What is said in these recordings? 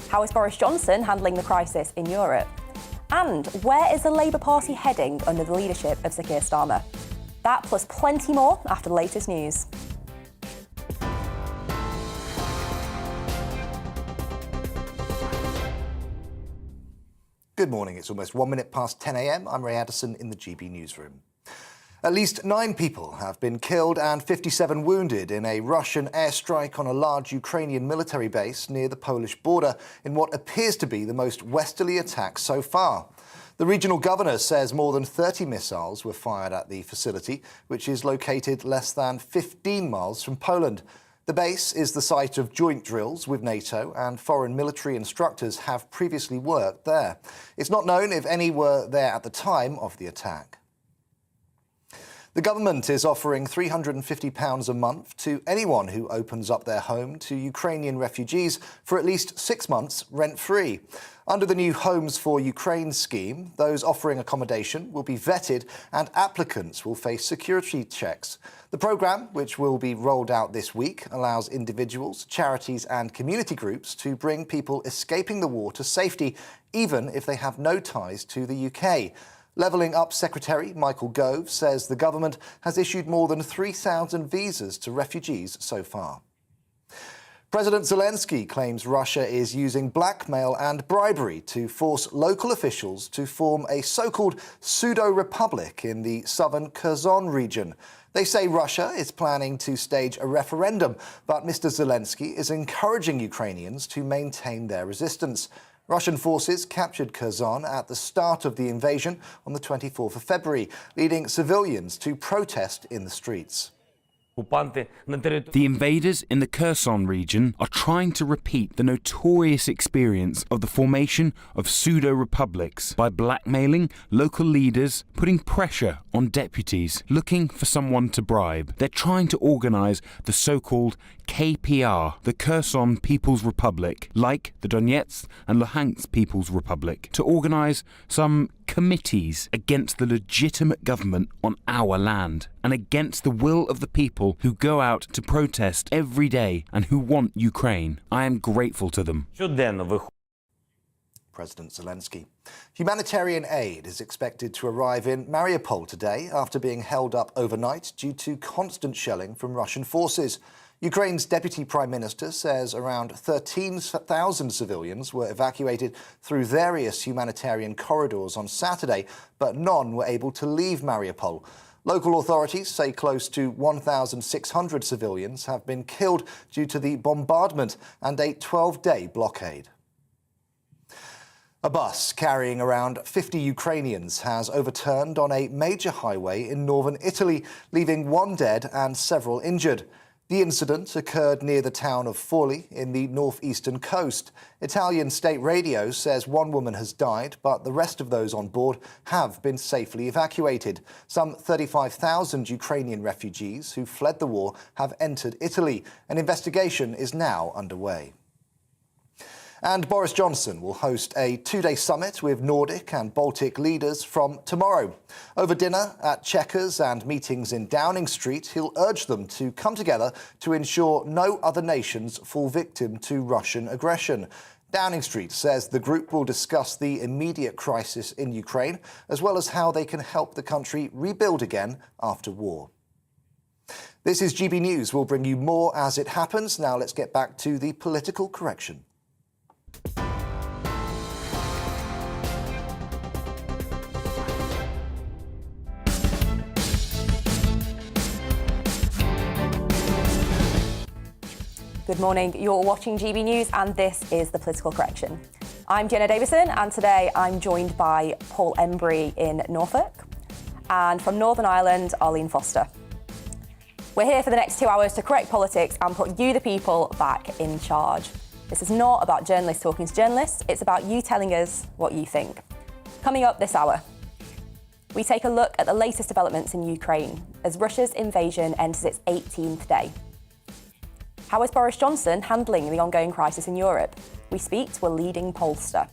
How is Boris Johnson handling the crisis in Europe? And where is the Labour Party heading under the leadership of Sir Keir Starmer? That plus plenty more after the latest news. Good morning. It's almost 1 minute past 10 a.m. I'm Ray Addison in the GB newsroom. At least 9 people have been killed and 57 wounded in a Russian airstrike on a large Ukrainian military base near the Polish border in what appears to be the most westerly attack so far. The regional governor says more than 30 missiles were fired at the facility, which is located less than 15 miles from Poland. The base is the site of joint drills with NATO, and foreign military instructors have previously worked there. It's not known if any were there at the time of the attack. The government is offering £350 a month to anyone who opens up their home to Ukrainian refugees for at least 6 months rent-free. Under the new Homes for Ukraine scheme, those offering accommodation will be vetted and applicants will face security checks. The programme, which will be rolled out this week, allows individuals, charities and community groups to bring people escaping the war to safety, even if they have no ties to the UK. Levelling Up Secretary Michael Gove says the government has issued more than 3,000 visas to refugees so far. President Zelensky claims Russia is using blackmail and bribery to force local officials to form a so-called pseudo-republic in the southern Kherson region. They say Russia is planning to stage a referendum, but Mr. Zelensky is encouraging Ukrainians to maintain their resistance. Russian forces captured Kherson at the start of the invasion on the 24th of February, leading civilians to protest in the streets. The invaders in the Kherson region are trying to repeat the notorious experience of the formation of pseudo-republics by blackmailing local leaders, putting pressure on deputies, looking for someone to bribe. They're trying to organise the so-called KPR, the Kherson People's Republic, like the Donetsk and Luhansk People's Republic, to organise some committees against the legitimate government on our land and against the will of the people who go out to protest every day and who want Ukraine. I am grateful to them. President Zelensky. Humanitarian aid is expected to arrive in Mariupol today after being held up overnight due to constant shelling from Russian forces. Ukraine's Deputy Prime Minister says around 13,000 civilians were evacuated through various humanitarian corridors on Saturday, but none were able to leave Mariupol. Local authorities say close to 1,600 civilians have been killed due to the bombardment and a 12-day blockade. A bus carrying around 50 Ukrainians has overturned on a major highway in northern Italy, leaving 1 dead and several injured. The incident occurred near the town of Forli in the northeastern coast. Italian state radio says 1 woman has died, but the rest of those on board have been safely evacuated. Some 35,000 Ukrainian refugees who fled the war have entered Italy. An investigation is now underway. And Boris Johnson will host a 2-day summit with Nordic and Baltic leaders from tomorrow. Over dinner at Chequers and meetings in Downing Street, he'll urge them to come together to ensure no other nations fall victim to Russian aggression. Downing Street says the group will discuss the immediate crisis in Ukraine, as well as how they can help the country rebuild again after war. This is GB News. We'll bring you more as it happens. Now let's get back to the political correction. Good morning, you're watching GB News and this is The Political Correction. I'm Jenna Davison and today I'm joined by Paul Embry in Norfolk and from Northern Ireland, Arlene Foster. We're here for the next 2 hours to correct politics and put you, the people, back in charge. This is not about journalists talking to journalists, it's about you telling us what you think. Coming up this hour, we take a look at the latest developments in Ukraine as Russia's invasion enters its 18th day. How is Boris Johnson handling the ongoing crisis in Europe? We speak to a leading pollster.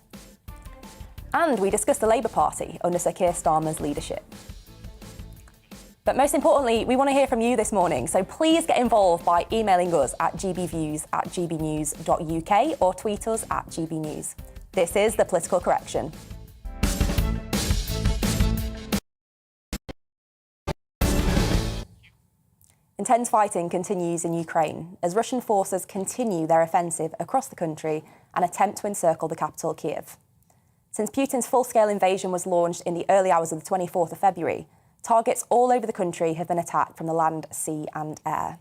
And we discuss the Labour Party under Sir Keir Starmer's leadership. But most importantly, we want to hear from you this morning. So please get involved by emailing us at gbviews@gbnews.uk or tweet us at GBNews. This is The Political Correction. Intense fighting continues in Ukraine as Russian forces continue their offensive across the country and attempt to encircle the capital, Kiev. Since Putin's full-scale invasion was launched in the early hours of the 24th of February, targets all over the country have been attacked from the land, sea and air.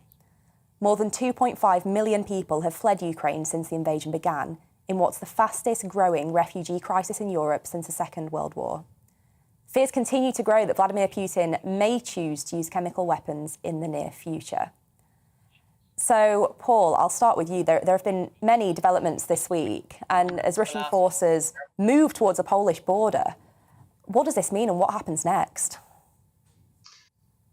More than 2.5 million people have fled Ukraine since the invasion began, in what's the fastest-growing refugee crisis in Europe since the Second World War. Fears continue to grow that Vladimir Putin may choose to use chemical weapons in the near future. So, Paul, I'll start with you. There have been many developments this week, and as Russian forces move towards the Polish border, what does this mean and what happens next?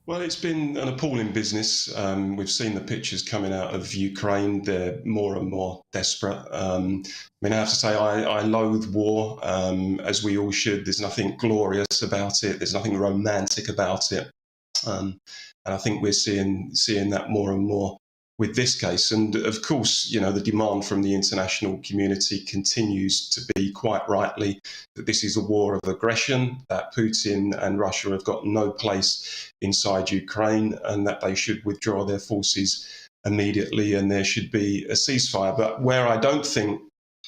Well, it's been an appalling business. We've seen the pictures coming out of Ukraine. They're more and more desperate. I mean, I have to say, I loathe war, as we all should. There's nothing glorious about it. There's nothing romantic about it. And I think we're seeing that more and more with this case. And of course, you know, the demand from the international community continues to be, quite rightly, that this is a war of aggression, that Putin and Russia have got no place inside Ukraine, and that they should withdraw their forces immediately and there should be a ceasefire. But where I don't think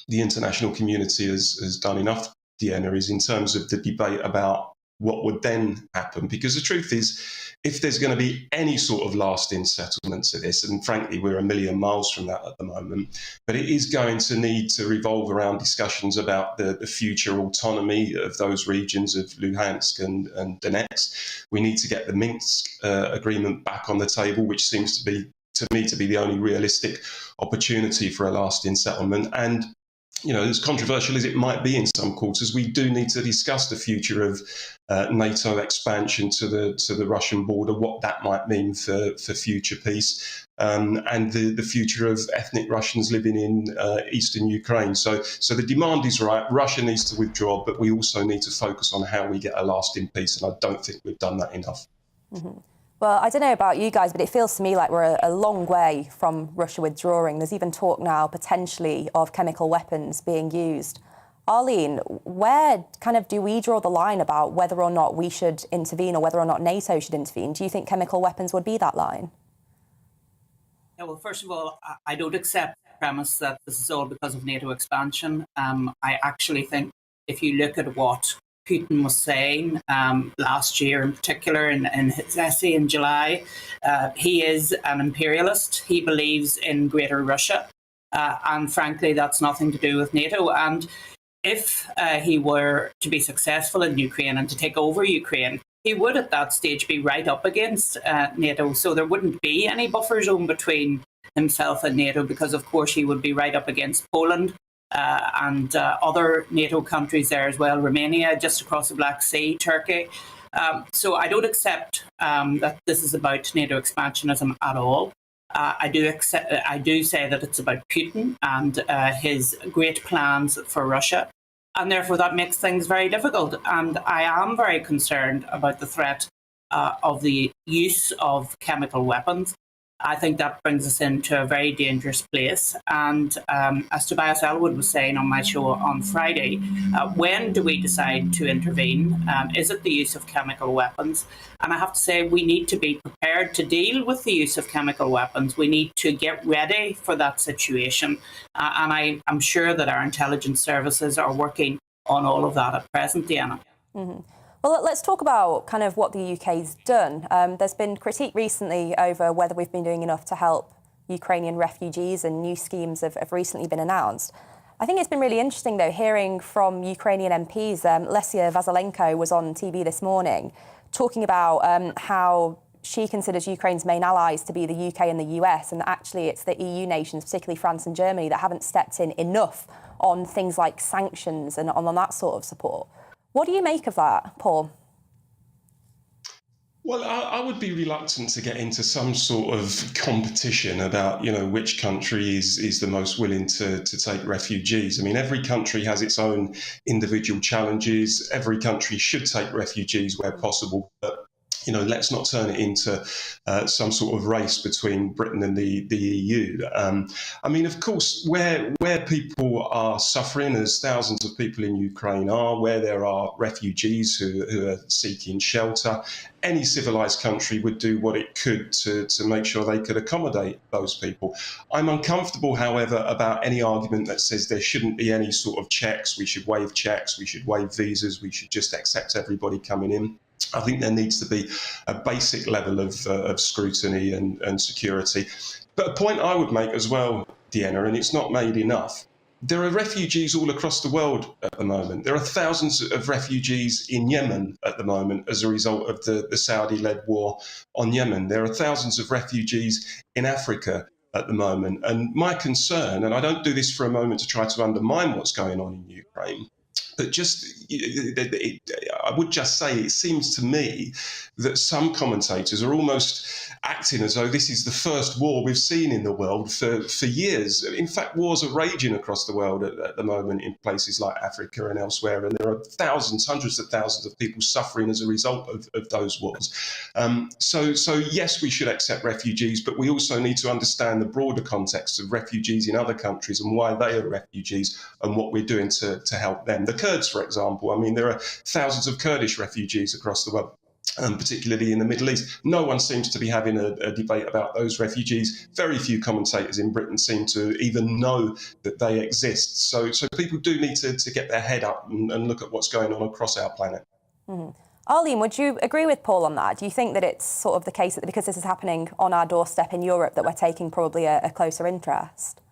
the international community has done enough, Deanna, is in terms of the debate about what would then happen. Because the truth is, if there's going to be any sort of lasting settlement to this, and frankly, we're a million miles from that at the moment, but it is going to need to revolve around discussions about the future autonomy of those regions of Luhansk and Donetsk. We need to get the Minsk agreement back on the table, which seems to be, to me, to be the only realistic opportunity for a lasting settlement. And you know, as controversial as it might be in some quarters, we do need to discuss the future of NATO expansion to the Russian border, what that might mean for future peace, and the future of ethnic Russians living in eastern Ukraine. So the demand is right. Russia needs to withdraw, but we also need to focus on how we get a lasting peace, and I don't think we've done that enough. Mm-hmm. Well, I don't know about you guys, but it feels to me like we're a long way from Russia withdrawing. There's even talk now, potentially, of chemical weapons being used. Arlene, where kind of do we draw the line about whether or not we should intervene or whether or not NATO should intervene? Do you think chemical weapons would be that line? Yeah, well, first of all, I don't accept the premise that this is all because of NATO expansion. I actually think if you look at what Putin was saying last year in particular in his essay in July, he is an imperialist. He believes in greater Russia. And frankly, that's nothing to do with NATO. And if he were to be successful in Ukraine and to take over Ukraine, he would at that stage be right up against NATO. So there wouldn't be any buffer zone between himself and NATO because, of course, he would be right up against Poland. And other NATO countries there as well, Romania, just across the Black Sea, Turkey. So I don't accept that this is about NATO expansionism at all. I do say that it's about Putin and his great plans for Russia. And therefore that makes things very difficult. And I am very concerned about the threat of the use of chemical weapons. I think that brings us into a very dangerous place. And as Tobias Elwood was saying on my show on Friday, when do we decide to intervene? Is it the use of chemical weapons? And I have to say, we need to be prepared to deal with the use of chemical weapons. We need to get ready for that situation. And I'm sure that our intelligence services are working on all of that at present, Deanna. Mm-hmm. Well, let's talk about kind of what the UK's done. There's been critique recently over whether we've been doing enough to help Ukrainian refugees, and new schemes have recently been announced. I think it's been really interesting, though, hearing from Ukrainian MPs. Lesia Vasylenko was on TV this morning talking about how she considers Ukraine's main allies to be the UK and the US, and actually it's the EU nations, particularly France and Germany, that haven't stepped in enough on things like sanctions and on that sort of support. What do you make of that, Paul? Well, I would be reluctant to get into some sort of competition about, you know, which country is the most willing to take refugees. I mean, every country has its own individual challenges. Every country should take refugees where possible. But let's not turn it into some sort of race between Britain and the EU. I mean, of course, where people are suffering, as thousands of people in Ukraine are, where there are refugees who are seeking shelter, any civilized country would do what it could to make sure they could accommodate those people. I'm uncomfortable, however, about any argument that says there shouldn't be any sort of checks. We should waive checks, we should waive visas, we should just accept everybody coming in. I think there needs to be a basic level of scrutiny and security. But a point I would make as well, Deanna, and it's not made enough, there are refugees all across the world at the moment. There are thousands of refugees in Yemen at the moment as a result of the Saudi-led war on Yemen. There are thousands of refugees in Africa at the moment. And my concern, and I don't do this for a moment to try to undermine what's going on in Ukraine, but I would just say it seems to me that some commentators are almost acting as though this is the first war we've seen in the world for years. In fact, wars are raging across the world at the moment in places like Africa and elsewhere, and there are thousands, hundreds of thousands of people suffering as a result of those wars. So yes, we should accept refugees, but we also need to understand the broader context of refugees in other countries and why they are refugees and what we're doing to help them. The Kurds, for example, I mean, there are thousands of Kurdish refugees across the world, particularly in the Middle East. No one seems to be having a debate about those refugees. Very few commentators in Britain seem to even know that they exist. So people do need to get their head up and look at what's going on across our planet. Mm-hmm. Arlene, would you agree with Paul on that? Do you think that it's sort of the case that because this is happening on our doorstep in Europe that we're taking probably a closer interest?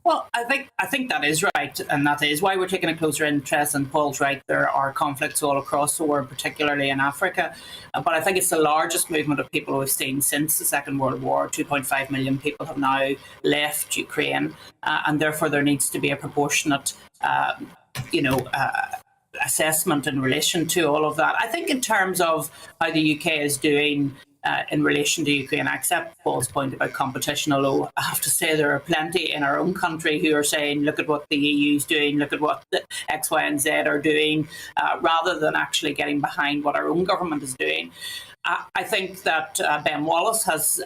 Well, I think that is right, and that is why we're taking a closer interest. And Paul's right, there are conflicts all across the world, particularly in Africa. But I think it's the largest movement of people we've seen since the Second World War. 2.5 million people have now left Ukraine, and therefore there needs to be a proportionate, assessment in relation to all of that. I think in terms of how the UK is doing in relation to Ukraine, I accept Paul's point about competition, although I have to say there are plenty in our own country who are saying, look at what the EU is doing, look at what the X, Y and Z are doing, rather than actually getting behind what our own government is doing. I think that Ben Wallace has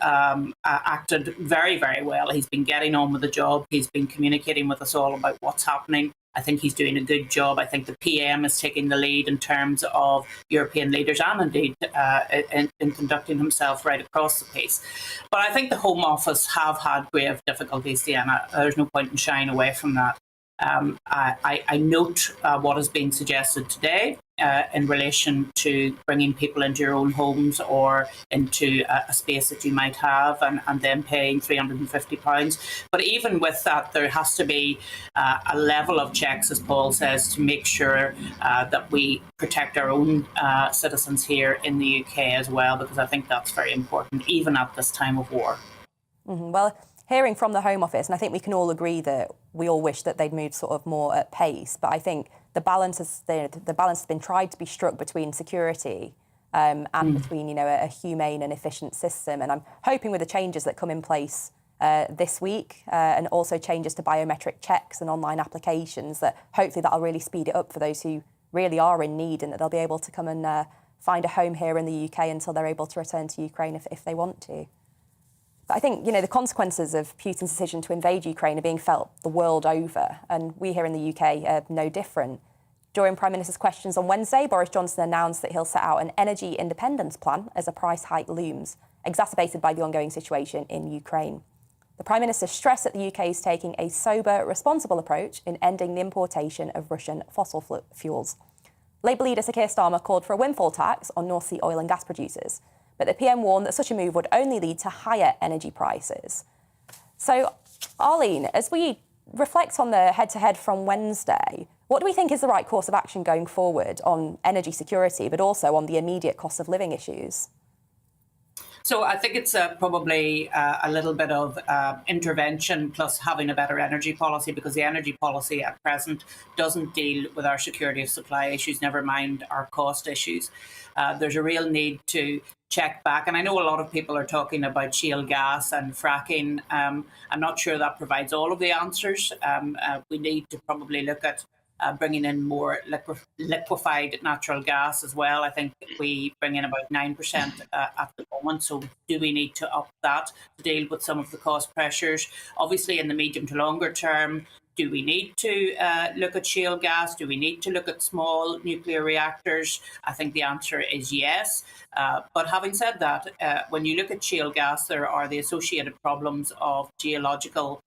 acted very, very well. He's been getting on with the job. He's been communicating with us all about what's happening. I think he's doing a good job. I think the PM is taking the lead in terms of European leaders and indeed in conducting himself right across the piece. But I think the Home Office have had grave difficulties, Deanna. There's no point in shying away from that. I note what has been suggested today in relation to bringing people into your own homes or into a space that you might have and then paying £350. But even with that, there has to be a level of checks, as Paul says, to make sure that we protect our own citizens here in the UK as well, because I think that's very important, even at this time of war. Mm-hmm. Well, hearing from the Home Office, and I think we can all agree that we all wish that they'd move sort of more at pace, but I think the balance has been tried to be struck between security and between, a humane and efficient system. And I'm hoping with the changes that come in place this week and also changes to biometric checks and online applications, that hopefully that'll really speed it up for those who really are in need, and that they'll be able to come and find a home here in the UK until they're able to return to Ukraine if they want to. But I think, the consequences of Putin's decision to invade Ukraine are being felt the world over, and we here in the UK are no different. During Prime Minister's questions on Wednesday, Boris Johnson announced that he'll set out an energy independence plan as a price hike looms, exacerbated by the ongoing situation in Ukraine. The Prime Minister stressed that the UK is taking a sober, responsible approach in ending the importation of Russian fossil fuels. Labour leader Sir Keir Starmer called for a windfall tax on North Sea oil and gas producers, but the PM warned that such a move would only lead to higher energy prices. So, Arlene, as we reflect on the head-to-head from Wednesday, what do we think is the right course of action going forward on energy security, but also on the immediate cost of living issues? So I think it's probably a little bit of intervention plus having a better energy policy, because the energy policy at present doesn't deal with our security of supply issues, never mind our cost issues. There's a real need to check back. And I know a lot of people are talking about shale gas and fracking. I'm not sure that provides all of the answers. We need to probably look at bringing in more liquefied natural gas as well. I think we bring in about 9% at the moment. So do we need to up that to deal with some of the cost pressures? Obviously, in the medium to longer term, do we need to look at shale gas? Do we need to look at small nuclear reactors? I think the answer is yes. But having said that, when you look at shale gas, there are the associated problems of geological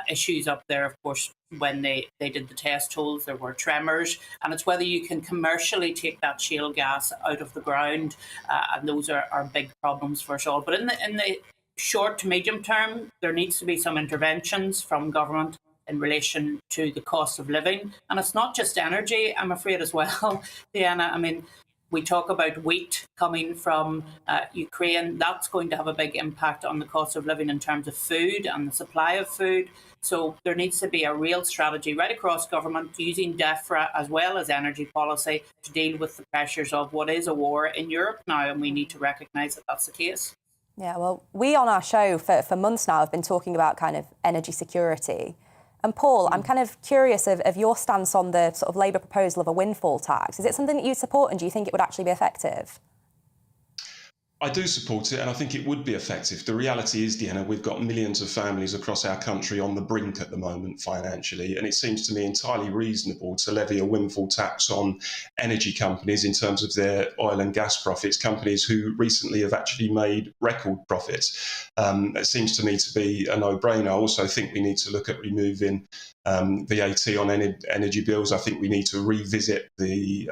issues up there. Of course, when they did the test holes, there were tremors, and it's whether you can commercially take that shale gas out of the ground, and those are big problems for us all. But in the short to medium term, there needs to be some interventions from government in relation to the cost of living. And it's not just energy, I'm afraid, as well, Deanna. I mean, we talk about wheat coming from Ukraine. That's going to have a big impact on the cost of living in terms of food and the supply of food. So there needs to be a real strategy right across government using DEFRA as well as energy policy to deal with the pressures of what is a war in Europe now. And we need to recognise that that's the case. Yeah, well, we on our show for months now have been talking about kind of energy security. And Paul, I'm kind of curious of your stance on the sort of Labour proposal of a windfall tax. Is it something that you support, and do you think it would actually be effective? I do support it, and I think it would be effective. The reality is, Deanna, we've got millions of families across our country on the brink at the moment financially, and it seems to me entirely reasonable to levy a windfall tax on energy companies in terms of their oil and gas profits, companies who recently have actually made record profits. It seems to me to be a no-brainer. I also think we need to look at removing VAT on energy bills. I think we need to revisit the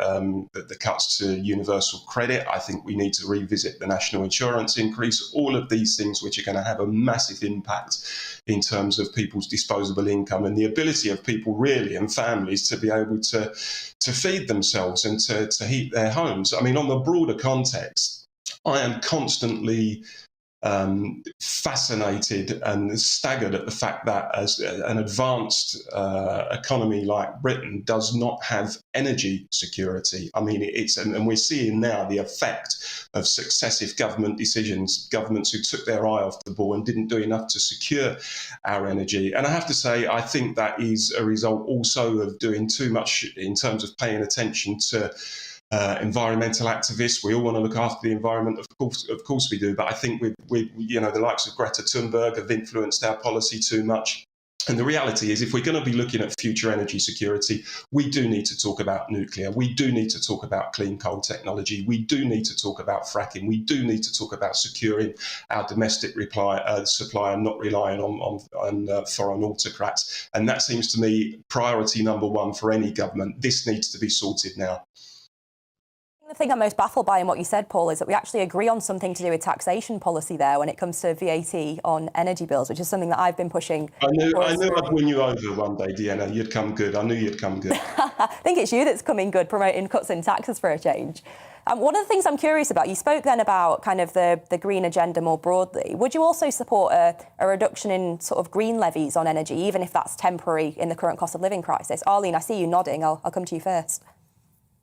cuts to universal credit. I think we need to revisit the national insurance increase. All of these things which are going to have a massive impact in terms of people's disposable income and the ability of people really and families to be able to feed themselves and to heat their homes. I mean, on the broader context, I am constantly fascinated and staggered at the fact that as an advanced economy like Britain does not have energy security. I mean, and we're seeing now the effect of successive government decisions, governments who took their eye off the ball and didn't do enough to secure our energy. And I have to say, I think that is a result also of doing too much in terms of paying attention to environmental activists. We all want to look after the environment, of course we do, but I think we the likes of Greta Thunberg have influenced our policy too much. And the reality is, if we're going to be looking at future energy security, we do need to talk about nuclear. We do need to talk about clean coal technology. We do need to talk about fracking. We do need to talk about securing our domestic supply and not relying on foreign autocrats. And that seems to me priority number one for any government. This needs to be sorted now. The thing I'm most baffled by in what you said, Paul, is that we actually agree on something to do with taxation policy there when it comes to VAT on energy bills, which is something that I've been pushing. I knew I'd win you over one day, Deanna. You'd come good. I knew you'd come good. I think it's you that's coming good, promoting cuts in taxes for a change. One of the things I'm curious about, you spoke then about kind of the green agenda more broadly. Would you also support a reduction in sort of green levies on energy, even if that's temporary in the current cost of living crisis? Arlene, I see you nodding. I'll come to you first.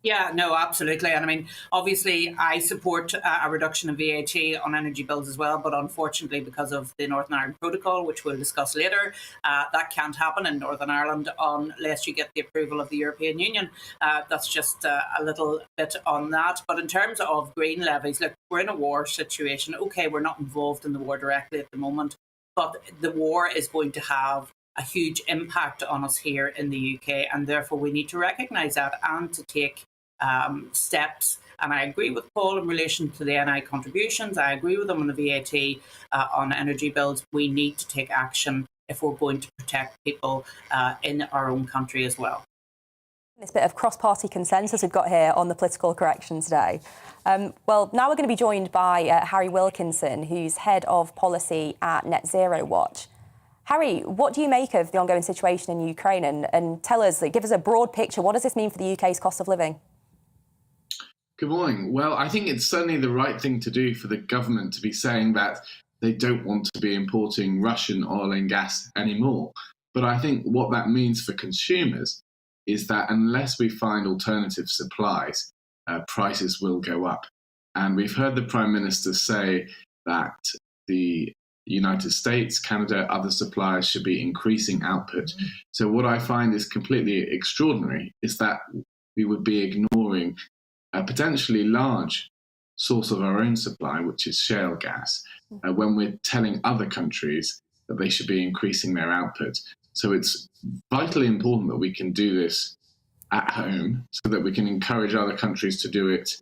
Yeah, no, absolutely. And I mean, obviously, I support a reduction of VAT on energy bills as well. But unfortunately, because of the Northern Ireland Protocol, which we'll discuss later, that can't happen in Northern Ireland unless you get the approval of the European Union. That's just a little bit on that. But in terms of green levies, look, we're in a war situation. OK, we're not involved in the war directly at the moment, but the war is going to have a huge impact on us here in the UK. And therefore, we need to recognise that and to take steps. And I agree with Paul in relation to the NI contributions. I agree with them on the VAT on energy bills. We need to take action if we're going to protect people in our own country as well. This bit of cross-party consensus we've got here on the political correction today. Well, now we're going to be joined by Harry Wilkinson, who's head of policy at Net Zero Watch. Harry, what do you make of the ongoing situation in Ukraine? And tell us, give us a broad picture. What does this mean for the UK's cost of living? Good morning. Well, I think it's certainly the right thing to do for the government to be saying that they don't want to be importing Russian oil and gas anymore. But I think what that means for consumers is that unless we find alternative supplies, prices will go up. And we've heard the Prime Minister say that the the United States, Canada, other suppliers should be increasing output. So what I find is completely extraordinary is that we would be ignoring a potentially large source of our own supply, which is shale gas, when we're telling other countries that they should be increasing their output. So it's vitally important that we can do this at home so that we can encourage other countries to do it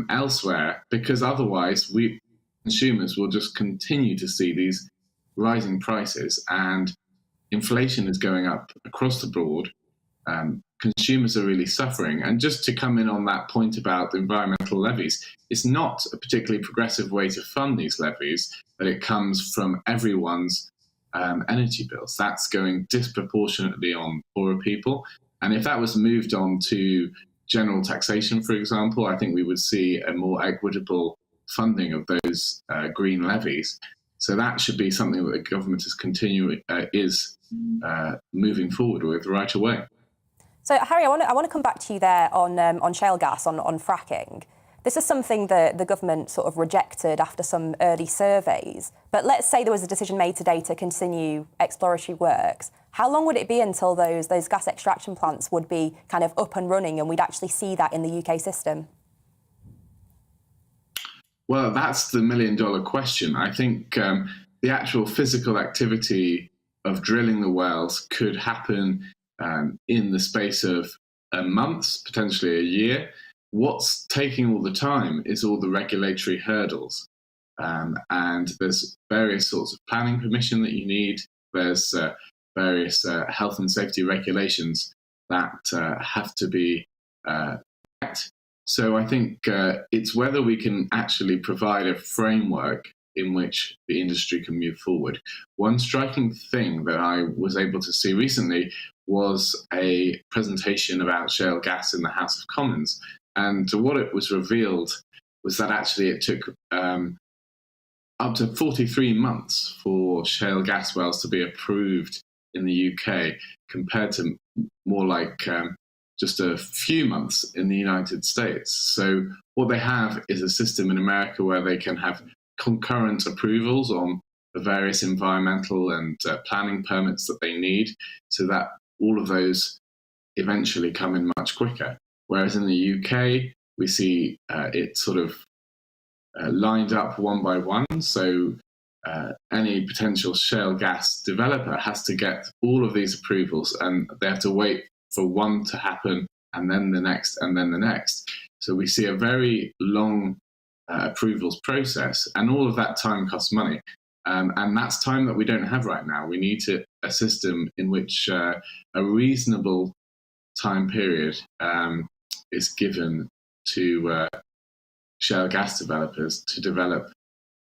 elsewhere, because otherwise we consumers will just continue to see these rising prices, and inflation is going up across the board. Consumers are really suffering. And just to come in on that point about environmental levies, it's not a particularly progressive way to fund these levies, that it comes from everyone's energy bills. That's going disproportionately on poorer people. And if that was moved on to general taxation, for example, I think we would see a more equitable funding of those green levies. So that should be something that the government is moving forward with right away. So, Harry, I want to come back to you there on shale gas, on fracking. This is something that the government sort of rejected after some early surveys. But let's say there was a decision made today to continue exploratory works. How long would it be until those gas extraction plants would be kind of up and running and we'd actually see that in the UK system? Well, that's the million-dollar question. I think the actual physical activity of drilling the wells could happen in the space of months, potentially a year. What's taking all the time is all the regulatory hurdles. And there's various sorts of planning permission that you need. There's various health and safety regulations that have to be met. So I think it's whether we can actually provide a framework in which the industry can move forward. One striking thing that I was able to see recently was a presentation about shale gas in the House of Commons. And what it was revealed was that actually it took up to 43 months for shale gas wells to be approved in the UK, compared to more like just a few months in the United States. So what they have is a system in America where they can have concurrent approvals on the various environmental and planning permits that they need, so that all of those eventually come in much quicker. Whereas in the UK, we see it sort of lined up one by one. So any potential shale gas developer has to get all of these approvals, and they have to wait for one to happen, and then the next, and then the next. So we see a very long approvals process, and all of that time costs money. And that's time that we don't have right now. We need a system in which a reasonable time period is given to shale gas developers to develop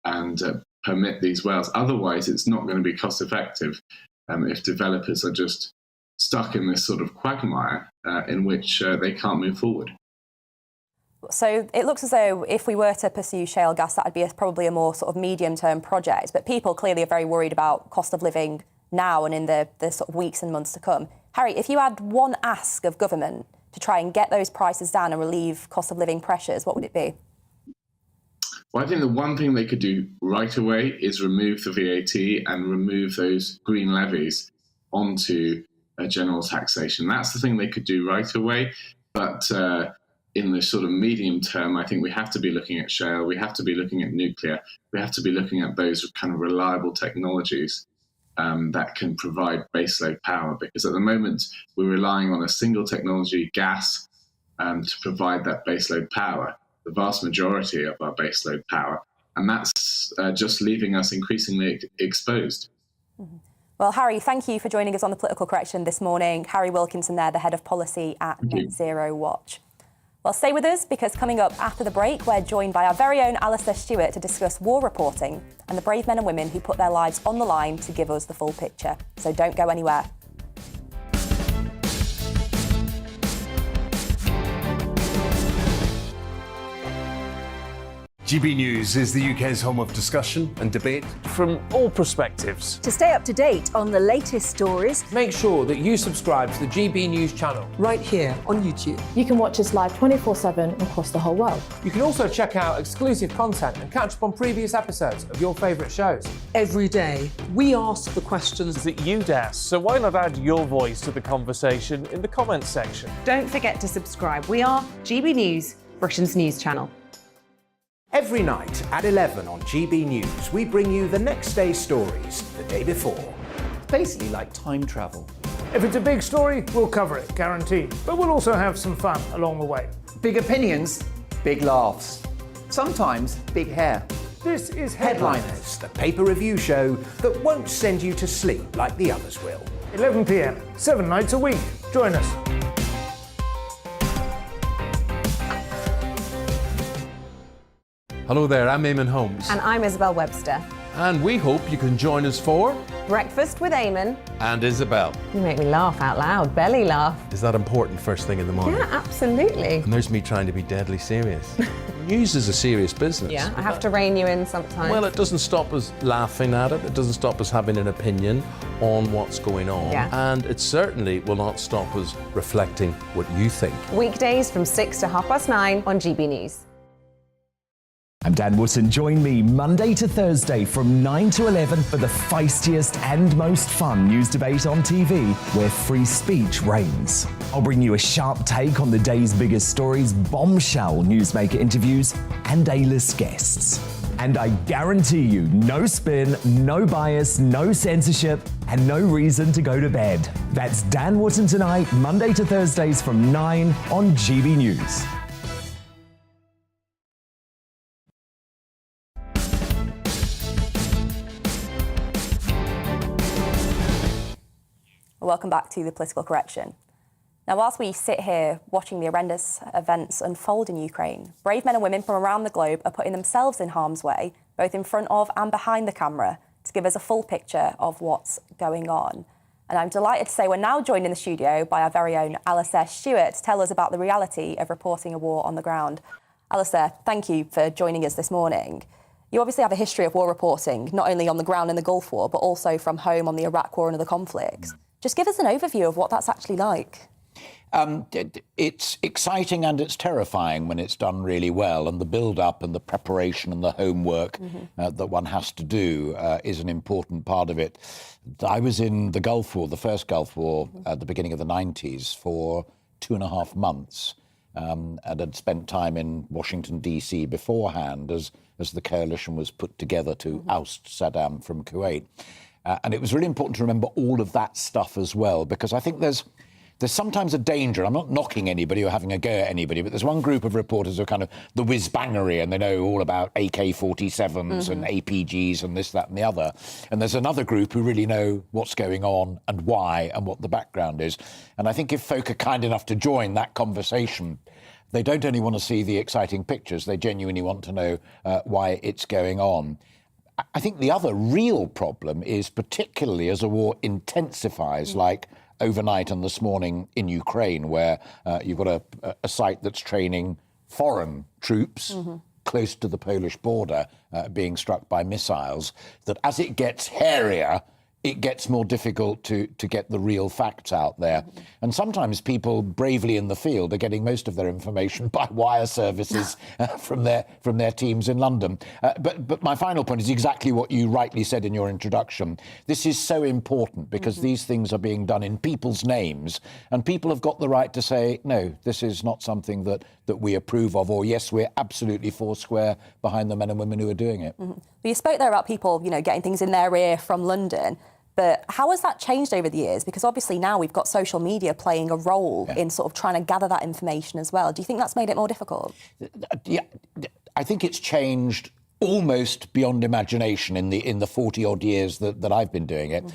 and permit these wells. Otherwise, it's not going to be cost effective if developers are just stuck in this sort of quagmire in which they can't move forward. So it looks as though if we were to pursue shale gas, that would be probably a more sort of medium-term project. But people clearly are very worried about cost of living now and in the sort of weeks and months to come. Harry, if you had one ask of government to try and get those prices down and relieve cost of living pressures, what would it be? Well, I think the one thing they could do right away is remove the VAT and remove those green levies onto general taxation. That's the thing they could do right away. But in the sort of medium term, I think we have to be looking at shale, we have to be looking at nuclear, we have to be looking at those kind of reliable technologies that can provide baseload power. Because at the moment, we're relying on a single technology, gas, to provide that baseload power, the vast majority of our baseload power. And that's just leaving us increasingly exposed. Mm-hmm. Well, Harry, thank you for joining us on The Political Correction this morning. Harry Wilkinson there, the Head of Policy at Net Zero Watch. Well, stay with us, because coming up after the break, we're joined by our very own Alistair Stewart to discuss war reporting and the brave men and women who put their lives on the line to give us the full picture. So don't go anywhere. GB News is the UK's home of discussion and debate from all perspectives. To stay up to date on the latest stories, make sure that you subscribe to the GB News channel right here on YouTube. You can watch us live 24/7 across the whole world. You can also check out exclusive content and catch up on previous episodes of your favourite shows. Every day, we ask the questions that you'd ask, so why not add your voice to the conversation in the comments section? Don't forget to subscribe. We are GB News, Britain's news channel. Every night at 11 on GB News, we bring you the next day's stories the day before. It's basically like time travel. If it's a big story, we'll cover it, guaranteed. But we'll also have some fun along the way. Big opinions, big laughs. Sometimes big hair. This is Headliners, the paper review show that won't send you to sleep like the others will. 11 p.m, 7 nights a week. Join us. Hello there, I'm Eamon Holmes. And I'm Isabel Webster. And we hope you can join us for Breakfast with Eamon and Isabel. You make me laugh out loud, belly laugh. Is that important first thing in the morning? Yeah, absolutely. And there's me trying to be deadly serious. News is a serious business. Yeah, I have to rein you in sometimes. Well, it doesn't stop us laughing at it. It doesn't stop us having an opinion on what's going on. Yeah. And it certainly will not stop us reflecting what you think. Weekdays from 6 to 9:30 on GB News. I'm Dan Wootton. Join me Monday to Thursday from 9 to 11 for the feistiest and most fun news debate on TV, where free speech reigns. I'll bring you a sharp take on the day's biggest stories, bombshell newsmaker interviews, and A-list guests. And I guarantee you, no spin, no bias, no censorship, and no reason to go to bed. That's Dan Wootton Tonight, Monday to Thursdays from 9 on GB News. Welcome back to the Political Correction. Now, whilst we sit here watching the horrendous events unfold in Ukraine, brave men and women from around the globe are putting themselves in harm's way, both in front of and behind the camera, to give us a full picture of what's going on. And I'm delighted to say we're now joined in the studio by our very own Alistair Stewart to tell us about the reality of reporting a war on the ground. Alistair, thank you for joining us this morning. You obviously have a history of war reporting, not only on the ground in the Gulf War, but also from home on the Iraq War and other conflicts. Just give us an overview of what that's actually like. It's exciting and it's terrifying when it's done really well, and the build-up and the preparation and the homework that one has to do is an important part of it. I was in the Gulf War, the first Gulf War, at the beginning of the 90s for 2.5 months, and had spent time in Washington, D.C. beforehand as the coalition was put together to oust Saddam from Kuwait. And it was really important to remember all of that stuff as well, because I think there's sometimes a danger. I'm not knocking anybody or having a go at anybody, but there's one group of reporters who are kind of the whiz-bangery, and they know all about AK-47s and APGs and this, that and the other. And there's another group who really know what's going on and why and what the background is. And I think if folk are kind enough to join that conversation, they don't only want to see the exciting pictures, they genuinely want to know why it's going on. I think the other real problem is, particularly as a war intensifies, like overnight and this morning in Ukraine, where you've got a site that's training foreign troops close to the Polish border being struck by missiles, that as it gets hairier, it gets more difficult to get the real facts out there. And sometimes people bravely in the field are getting most of their information by wire services from their teams in London. But my final point is exactly what you rightly said in your introduction. This is so important because these things are being done in people's names, and people have got the right to say, no, this is not something that we approve of, or yes, we're absolutely foursquare behind the men and women who are doing it. Well, you spoke there about people, getting things in their ear from London. But how has that changed over the years? Because obviously now we've got social media playing a role in sort of trying to gather that information as well. Do you think that's made it more difficult? Yeah, I think it's changed almost beyond imagination in the 40-odd years that I've been doing it.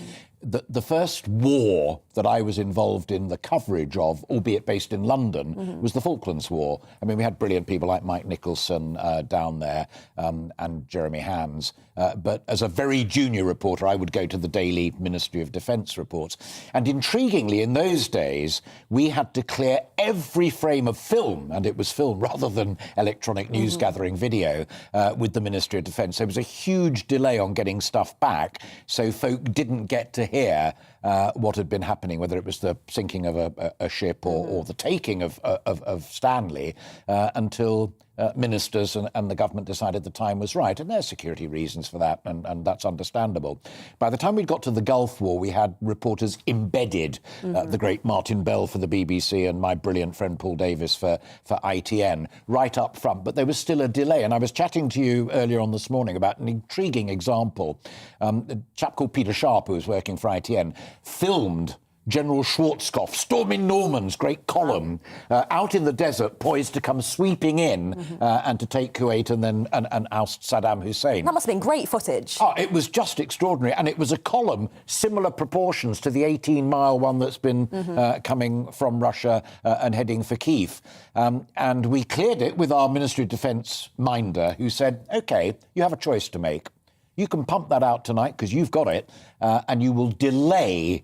the first war that I was involved in the coverage of, albeit based in London, was the Falklands War. I mean, we had brilliant people like Mike Nicholson down there and Jeremy Hands. But as a very junior reporter, I would go to the daily Ministry of Defence reports. And intriguingly, in those days, we had to clear every frame of film, and it was film rather than electronic news gathering video, with the Ministry of Defence. There was a huge delay on getting stuff back, so folk didn't get to hear what had been happening, whether it was the sinking of a ship or the taking of Stanley, until ministers and the government decided the time was right. And there's security reasons for that, and that's understandable. By the time we'd got to the Gulf War, we had reporters embedded, the great Martin Bell for the BBC and my brilliant friend Paul Davis for ITN, right up front. But there was still a delay. And I was chatting to you earlier on this morning about an intriguing example. A chap called Peter Sharp, who was working for ITN, filmed General Schwarzkopf storming Norman's great column out in the desert, poised to come sweeping in and to take Kuwait and then and oust Saddam Hussein. That must have been great footage. Oh, it was just extraordinary. And it was a column similar proportions to the 18-mile one that's been coming from Russia and heading for Kyiv. And we cleared it with our Ministry of Defence minder, who said, OK, you have a choice to make. You can pump that out tonight because you've got it, and you will delay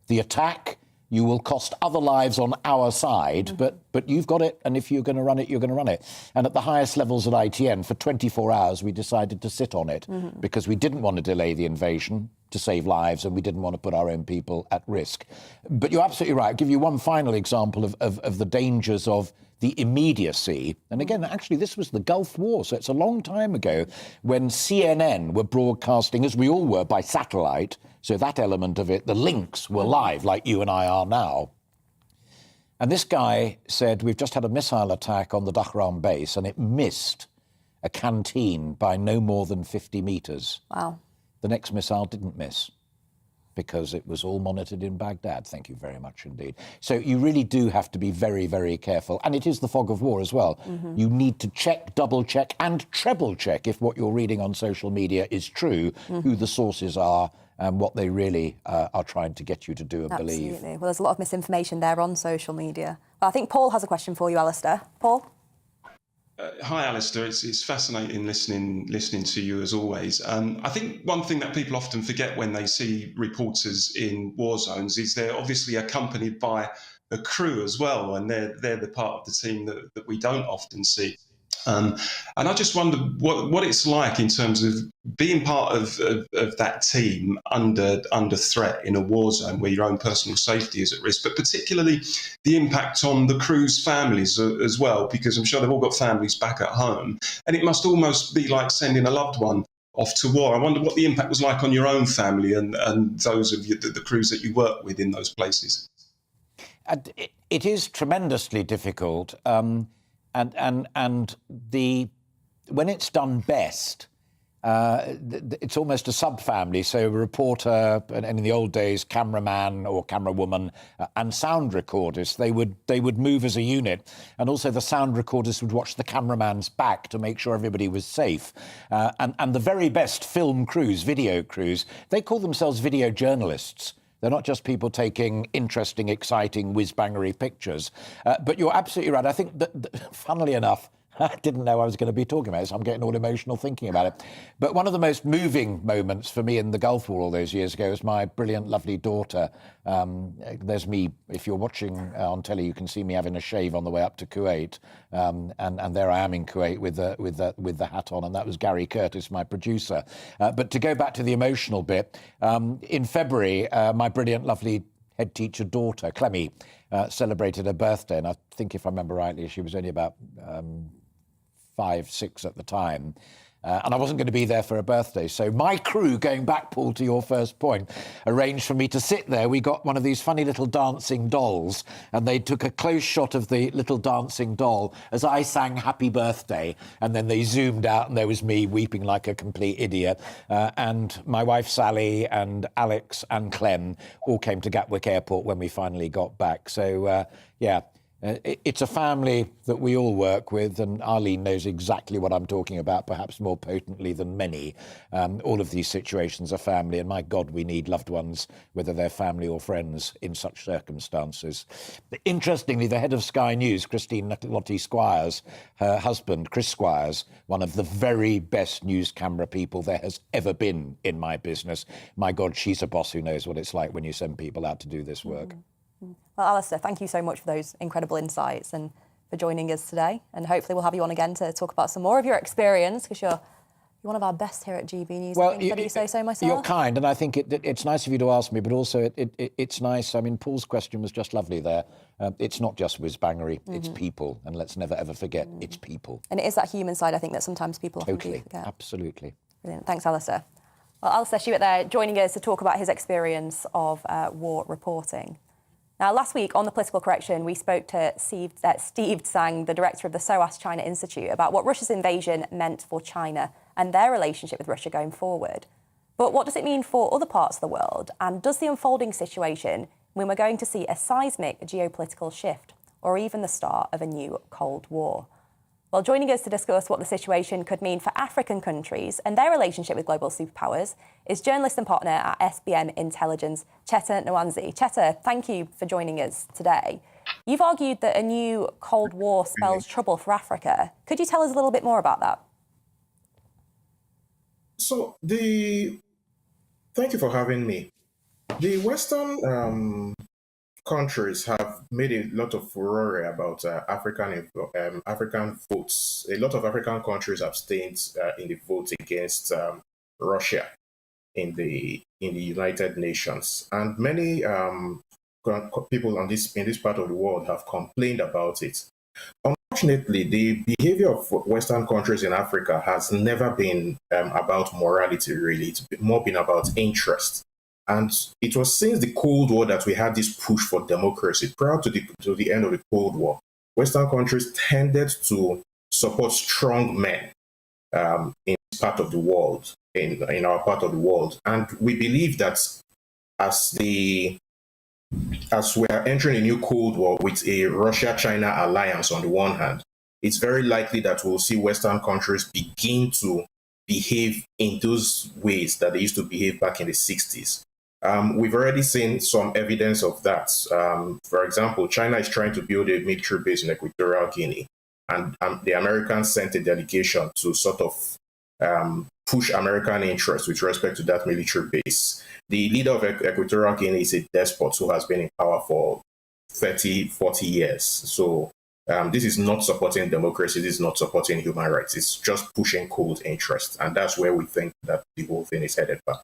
the attack. You will cost other lives on our side, but you've got it, and if you're going to run it, you're going to run it. And at the highest levels at ITN, for 24 hours, we decided to sit on it because we didn't want to delay the invasion to save lives, and we didn't want to put our own people at risk. But you're absolutely right. I'll give you one final example of the dangers of the immediacy. And again, actually, this was the Gulf War, so it's a long time ago, when CNN were broadcasting, as we all were, by satellite. So that element of it, the links were live, like you and I are now. And this guy said, we've just had a missile attack on the Dahran base, and it missed a canteen by no more than 50 metres. Wow. The next missile didn't miss, because it was all monitored in Baghdad. Thank you very much indeed. So you really do have to be very, very careful. And it is the fog of war as well. You need to check, double check and treble check if what you're reading on social media is true, who the sources are and what they really are trying to get you to do and believe. Absolutely. Well, there's a lot of misinformation there on social media. Well, I think Paul has a question for you, Alistair. Paul? Hi, Alistair. It's fascinating listening to you as always. I think one thing that people often forget when they see reporters in war zones is they're obviously accompanied by a crew as well, and they're the part of the team that we don't often see. And I just wonder what it's like in terms of being part of that team under threat in a war zone where your own personal safety is at risk, but particularly the impact on the crew's families as well, because I'm sure they've all got families back at home, and it must almost be like sending a loved one off to war. I wonder what the impact was like on your own family and those of you, the crews that you work with in those places. It is tremendously difficult. And when it's done best, it's almost a sub-family. So a reporter, and in the old days, cameraman or camerawoman, and sound recorders, they would move as a unit. And also the sound recorders would watch the cameraman's back to make sure everybody was safe. And the very best film crews, video crews, they call themselves video journalists. They're not just people taking interesting, exciting, whiz-bangery pictures. But you're absolutely right. I think that, funnily enough, I didn't know I was going to be talking about this. I'm getting all emotional thinking about it. But one of the most moving moments for me in the Gulf War all those years ago was my brilliant, lovely daughter. There's me. If you're watching on telly, you can see me having a shave on the way up to Kuwait. And there I am in Kuwait with the hat on. And that was Gary Curtis, my producer. But to go back to the emotional bit, in February, my brilliant, lovely head teacher daughter, Clemmy, celebrated her birthday. And I think, if I remember rightly, she was only about 5, 6 at the time. And I wasn't going to be there for her birthday. So my crew, going back, Paul, to your first point, arranged for me to sit there. We got one of these funny little dancing dolls, and they took a close shot of the little dancing doll as I sang Happy Birthday. And then they zoomed out, and there was me weeping like a complete idiot. And my wife, Sally, and Alex and Clem all came to Gatwick Airport when we finally got back. So, yeah. It's a family that we all work with, and Arlene knows exactly what I'm talking about, perhaps more potently than many. All of these situations are family, and my God, we need loved ones, whether they're family or friends, in such circumstances. Interestingly, the head of Sky News, Christine Lottie Squires, her husband, Chris Squires, one of the very best news camera people there has ever been in my business. My God, she's a boss who knows what it's like when you send people out to do this work. Well, Alistair, thank you so much for those incredible insights and for joining us today. And hopefully we'll have you on again to talk about some more of your experience, because you're one of our best here at GB News. Well, I think, you say so myself. You're kind, and I think it's nice of you to ask me, but also it's nice. I mean, Paul's question was just lovely there. It's not just whiz-bangery, it's people, and let's never, ever forget, it's people. And it is that human side, I think, that sometimes people often do forget. Absolutely. Brilliant. Thanks, Alistair. Well, Alistair Shewitt there, joining us to talk about his experience of war reporting. Now, last week on The Political Correction, we spoke to Steve Tsang, the director of the SOAS China Institute, about what Russia's invasion meant for China and their relationship with Russia going forward. But what does it mean for other parts of the world? And does the unfolding situation mean we're going to see a seismic geopolitical shift or even the start of a new Cold War? Well, joining us to discuss what the situation could mean for African countries and their relationship with global superpowers is journalist and partner at SBM Intelligence, Cheta Nwanzi. Cheta, thank you for joining us today. You've argued that a new Cold War spells trouble for Africa. Could you tell us a little bit more about that? So, thank you for having me. The Western countries have made a lot of furore about African votes. A lot of African countries abstained in the vote against Russia in the United Nations, and many people in this part of the world have complained about it. Unfortunately, the behavior of Western countries in Africa has never been about morality, really. It's more been about interest. And it was since the Cold War that we had this push for democracy. Prior to the end of the Cold War, Western countries tended to support strong men in this part of the world, in our part of the world. And we believe that as we are entering a new Cold War with a Russia-China alliance on the one hand, it's very likely that we'll see Western countries begin to behave in those ways that they used to behave back in the 60s. We've already seen some evidence of that. For example, China is trying to build a military base in Equatorial Guinea, and the Americans sent a delegation to sort of push American interests with respect to that military base. The leader of Equatorial Guinea is a despot who has been in power for 30, 40 years. So this is not supporting democracy, this is not supporting human rights, it's just pushing cold interests. And that's where we think that the whole thing is headed back.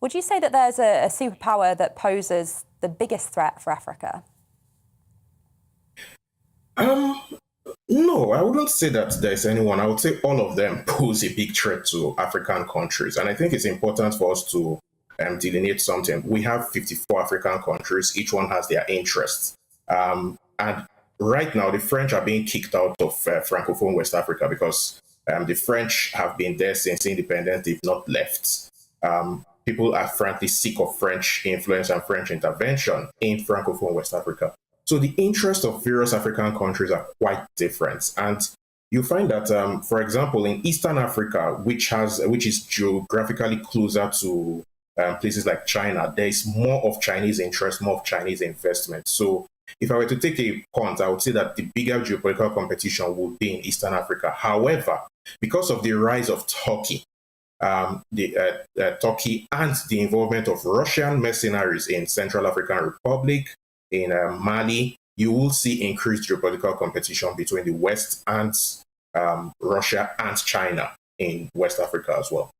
Would you say that there's a superpower that poses the biggest threat for Africa? No, I wouldn't say that there's anyone. I would say all of them pose a big threat to African countries. And I think it's important for us to delineate something. We have 54 African countries. Each one has their interests. And right now, the French are being kicked out of Francophone West Africa because the French have been there since independence. They've not left. People are frankly sick of French influence and French intervention in Francophone West Africa. So the interests of various African countries are quite different. And you find that, for example, in Eastern Africa, which is geographically closer to places like China, there is more of Chinese interest, more of Chinese investment. So if I were to take a punt, I would say that the bigger geopolitical competition would be in Eastern Africa. However, because of the rise of Turkey, Turkey and the involvement of Russian mercenaries in Central African Republic, in Mali, you will see increased geopolitical competition between the West and Russia and China in West Africa as well.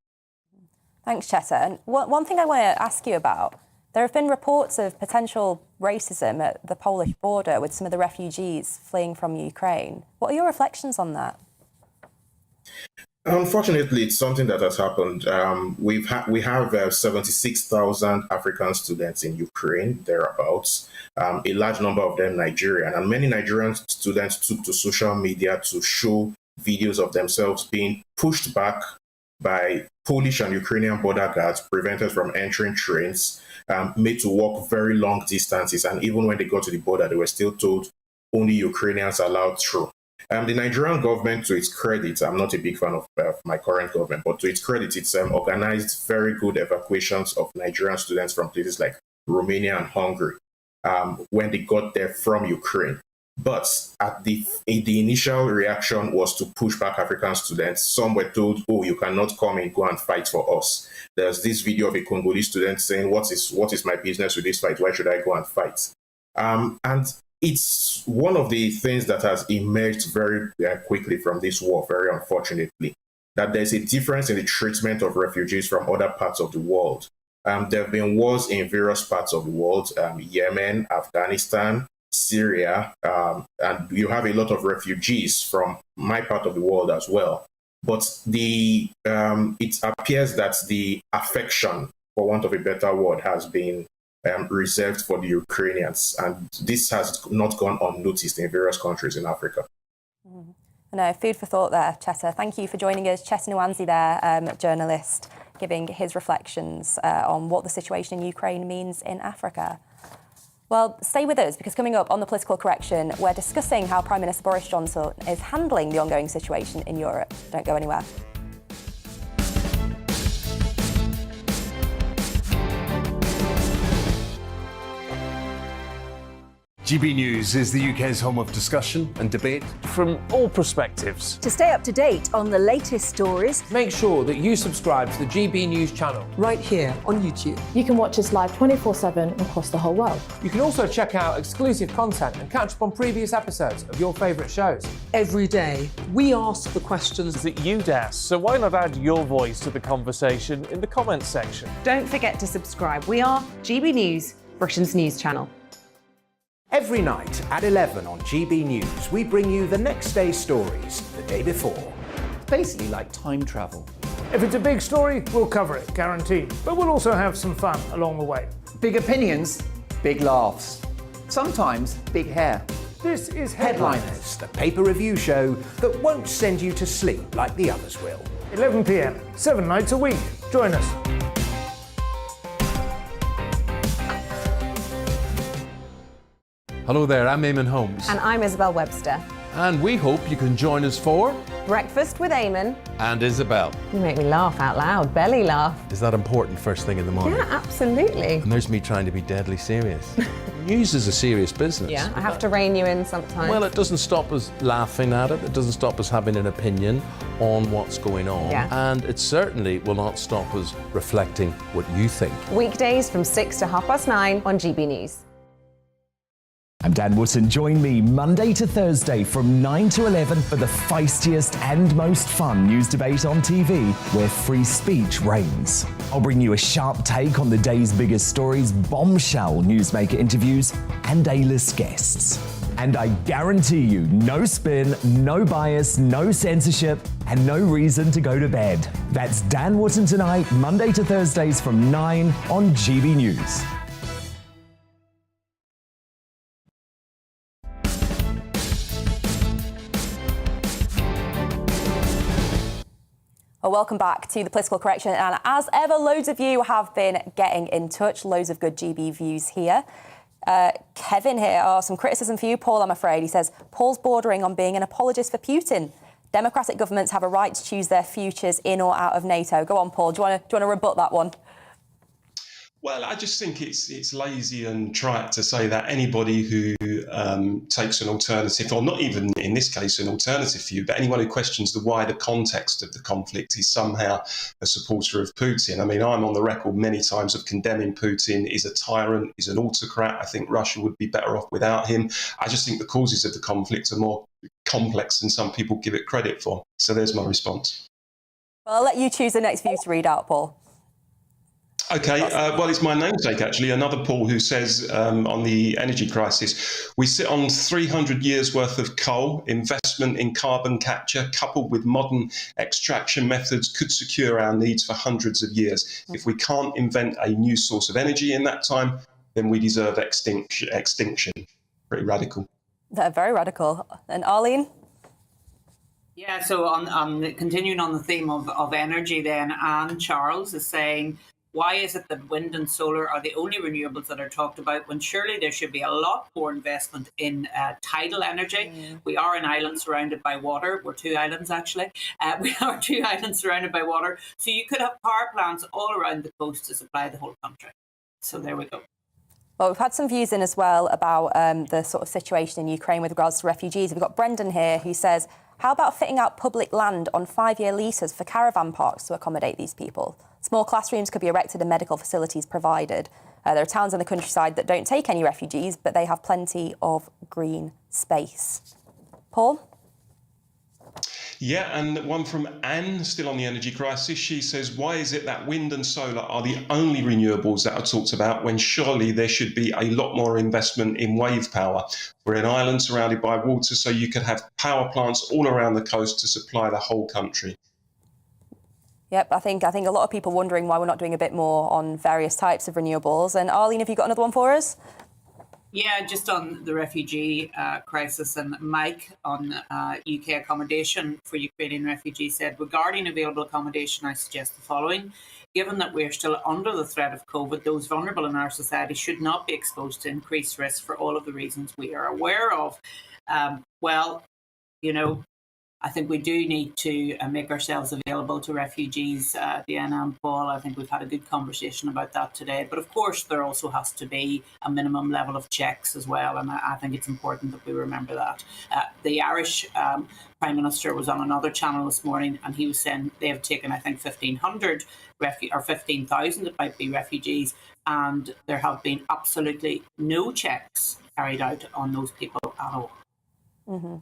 Thanks, Cheta. And one thing I want to ask you about, there have been reports of potential racism at the Polish border with some of the refugees fleeing from Ukraine. What are your reflections on that? Unfortunately, it's something that has happened. We have 76,000 African students in Ukraine, thereabouts. A large number of them Nigerian, and many Nigerian students took to social media to show videos of themselves being pushed back by Polish and Ukrainian border guards, prevented from entering trains, made to walk very long distances. And even when they got to the border, they were still told only Ukrainians allowed through. The Nigerian government, to its credit, I'm not a big fan of my current government, but to its credit, it's organized very good evacuations of Nigerian students from places like Romania and Hungary when they got there from Ukraine. But the initial reaction was to push back African students. Some were told, oh, you cannot come and go and fight for us. There's this video of a Congolese student saying, what is my business with this fight? Why should I go and fight? And it's one of the things that has emerged very quickly from this war, very unfortunately, that there's a difference in the treatment of refugees from other parts of the world. There have been wars in various parts of the world, Yemen, Afghanistan, Syria, and you have a lot of refugees from my part of the world as well. But it appears that the affection, for want of a better word, has been reserved for the Ukrainians, and this has not gone unnoticed in various countries in Africa. No, food for thought there, Cheta. Thank you for joining us. Cheta Nwanzi there, journalist, giving his reflections on what the situation in Ukraine means in Africa. Well, stay with us, because coming up on the Political Correction, we're discussing how Prime Minister Boris Johnson is handling the ongoing situation in Europe. Don't go anywhere. GB News is the UK's home of discussion and debate. From all perspectives. To stay up to date on the latest stories, make sure that you subscribe to the GB News channel right here on YouTube. You can watch us live 24/7 across the whole world. You can also check out exclusive content and catch up on previous episodes of your favourite shows. Every day, we ask the questions that you'd ask, so why not add your voice to the conversation in the comments section? Don't forget to subscribe. We are GB News, Britain's news channel. Every night at 11 on GB News, we bring you the next day's stories the day before. It's basically like time travel. If it's a big story, we'll cover it, guaranteed. But we'll also have some fun along the way. Big opinions, big laughs. Sometimes big hair. This is Headliners, the paper review show that won't send you to sleep like the others will. 11 p.m, 7 nights a week. Join us. Hello there, I'm Eamon Holmes. And I'm Isabel Webster. And we hope you can join us for Breakfast with Eamon and Isabel. You make me laugh out loud, belly laugh. Is that important first thing in the morning? Yeah, absolutely. And there's me trying to be deadly serious. News is a serious business. Yeah, I have to rein you in sometimes. Well, it doesn't stop us laughing at it. It doesn't stop us having an opinion on what's going on. Yeah. And it certainly will not stop us reflecting what you think. Weekdays from 6 to 9:30 on GB News. I'm Dan Wootton. Join me Monday to Thursday from 9 to 11 for the feistiest and most fun news debate on TV, where free speech reigns. I'll bring you a sharp take on the day's biggest stories, bombshell newsmaker interviews, and A-list guests. And I guarantee you, no spin, no bias, no censorship, and no reason to go to bed. That's Dan Wootton Tonight, Monday to Thursdays from 9 on GB News. Well, welcome back to the Political Correction. And as ever, loads of you have been getting in touch. Loads of good GB views here. Kevin here, some criticism for you, Paul, I'm afraid. He says, Paul's bordering on being an apologist for Putin. Democratic governments have a right to choose their futures in or out of NATO. Go on, Paul. Do you want to rebut that one? Well, I just think it's lazy and trite to say that anybody who takes an alternative, or not even in this case an alternative view, but anyone who questions the wider context of the conflict is somehow a supporter of Putin. I mean, I'm on the record many times of condemning Putin. He's a tyrant, he's an autocrat. I think Russia would be better off without him. I just think the causes of the conflict are more complex than some people give it credit for. So there's my response. Well, I'll let you choose the next view to read out, Paul. Okay, well, it's my namesake, actually, another Paul, who says on the energy crisis, we sit on 300 years worth of coal. Investment in carbon capture coupled with modern extraction methods could secure our needs for hundreds of years. If we can't invent a new source of energy in that time, then we deserve extinction. Pretty radical. They're very radical. And Arlene? Yeah, so on continuing on the theme of energy then, Anne Charles is saying, why is it that wind and solar are the only renewables that are talked about when surely there should be a lot more investment in tidal energy? We are an island surrounded by water. We're two islands, actually. We are two islands surrounded by water. So you could have power plants all around the coast to supply the whole country. So there we go. Well, we've had some views in as well about the sort of situation in Ukraine with regards to refugees. We've got Brendan here who says, how about fitting out public land on 5-year leases for caravan parks to accommodate these people? Small classrooms could be erected and medical facilities provided. There are towns in the countryside that don't take any refugees, but they have plenty of green space. Paul? Yeah, and one from Anne, still on the energy crisis. She says, why is it that wind and solar are the only renewables that are talked about when surely there should be a lot more investment in wave power? We're an island surrounded by water, so you could have power plants all around the coast to supply the whole country. Yep, I think a lot of people wondering why we're not doing a bit more on various types of renewables. And Arlene, have you got another one for us? Yeah, just on the refugee crisis, and Mike on UK accommodation for Ukrainian refugees said, regarding available accommodation, I suggest the following. Given that we're still under the threat of COVID, those vulnerable in our society should not be exposed to increased risk for all of the reasons we are aware of. Well, you know, I think we do need to make ourselves available to refugees, Deanna and Paul. I think we've had a good conversation about that today. But of course, there also has to be a minimum level of checks as well. And I think it's important that we remember that. The Irish Prime Minister was on another channel this morning, and he was saying they have taken, I think, 1,500 or 15,000, it might be, refugees. And there have been absolutely no checks carried out on those people at all. Mm-hmm.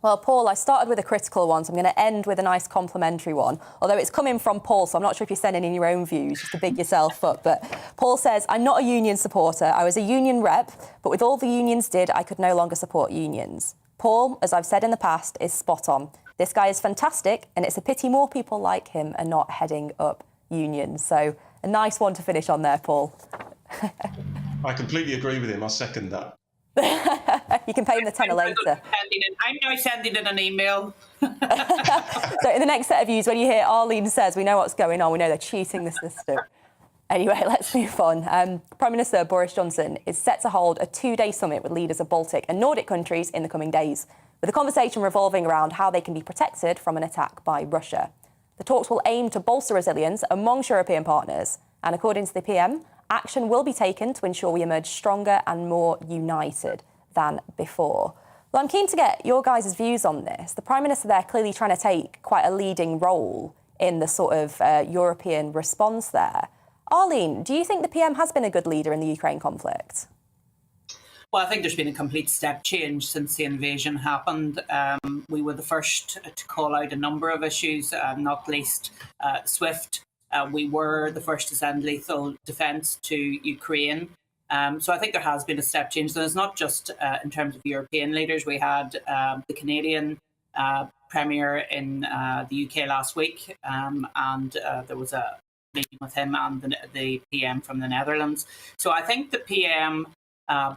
Well, Paul, I started with a critical one, so I'm going to end with a nice complimentary one. Although it's coming from Paul, so I'm not sure if you're sending in your own views just to big yourself up. But Paul says, I'm not a union supporter. I was a union rep, but with all the unions did, I could no longer support unions. Paul, as I've said in the past, is spot on. This guy is fantastic, and it's a pity more people like him are not heading up unions. So a nice one to finish on there, Paul. I completely agree with him. I second that. You can pay him the tenner later. I'm now sending in an email. So in the next set of views, when you hear Arlene says, we know what's going on, we know they're cheating the system. Anyway, let's move on. Prime Minister Boris Johnson is set to hold a 2-day summit with leaders of Baltic and Nordic countries in the coming days, with the conversation revolving around how they can be protected from an attack by Russia. The talks will aim to bolster resilience amongst European partners, and according to the PM, action will be taken to ensure we emerge stronger and more united than before. Well, I'm keen to get your guys' views on this. The Prime Minister there clearly trying to take quite a leading role in the sort of European response there. Arlene, do you think the PM has been a good leader in the Ukraine conflict? Well, I think there's been a complete step change since the invasion happened. We were the first to call out a number of issues, not least SWIFT. We were the first to send lethal defence to Ukraine. So I think there has been a step change. And it's not just in terms of European leaders. We had the Canadian Premier in the UK last week, and there was a meeting with him and the PM from the Netherlands. So I think the PM,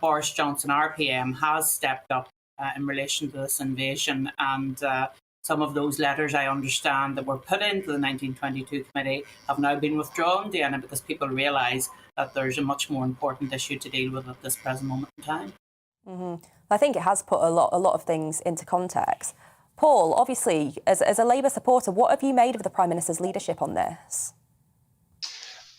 Boris Johnson, our PM, has stepped up in relation to this invasion. And some of those letters, I understand, that were put into the 1922 committee have now been withdrawn, Deanna, because people realise that there's a much more important issue to deal with at this present moment in time. Mm-hmm. I think it has put a lot of things into context. Paul, obviously, as a Labour supporter, what have you made of the Prime Minister's leadership on this?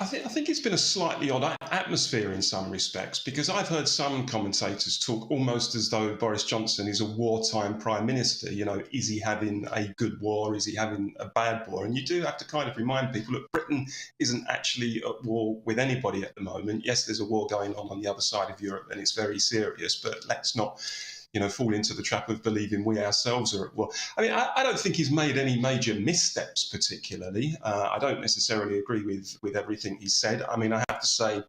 I think it's been a slightly odd atmosphere in some respects, because I've heard some commentators talk almost as though Boris Johnson is a wartime prime minister. You know, is he having a good war? Is he having a bad war? And you do have to kind of remind people that Britain isn't actually at war with anybody at the moment. Yes, there's a war going on the other side of Europe, and it's very serious, but let's not fall into the trap of believing we ourselves are at war. I mean, I don't think he's made any major missteps particularly. I don't necessarily agree with everything he said. I mean, I have to say,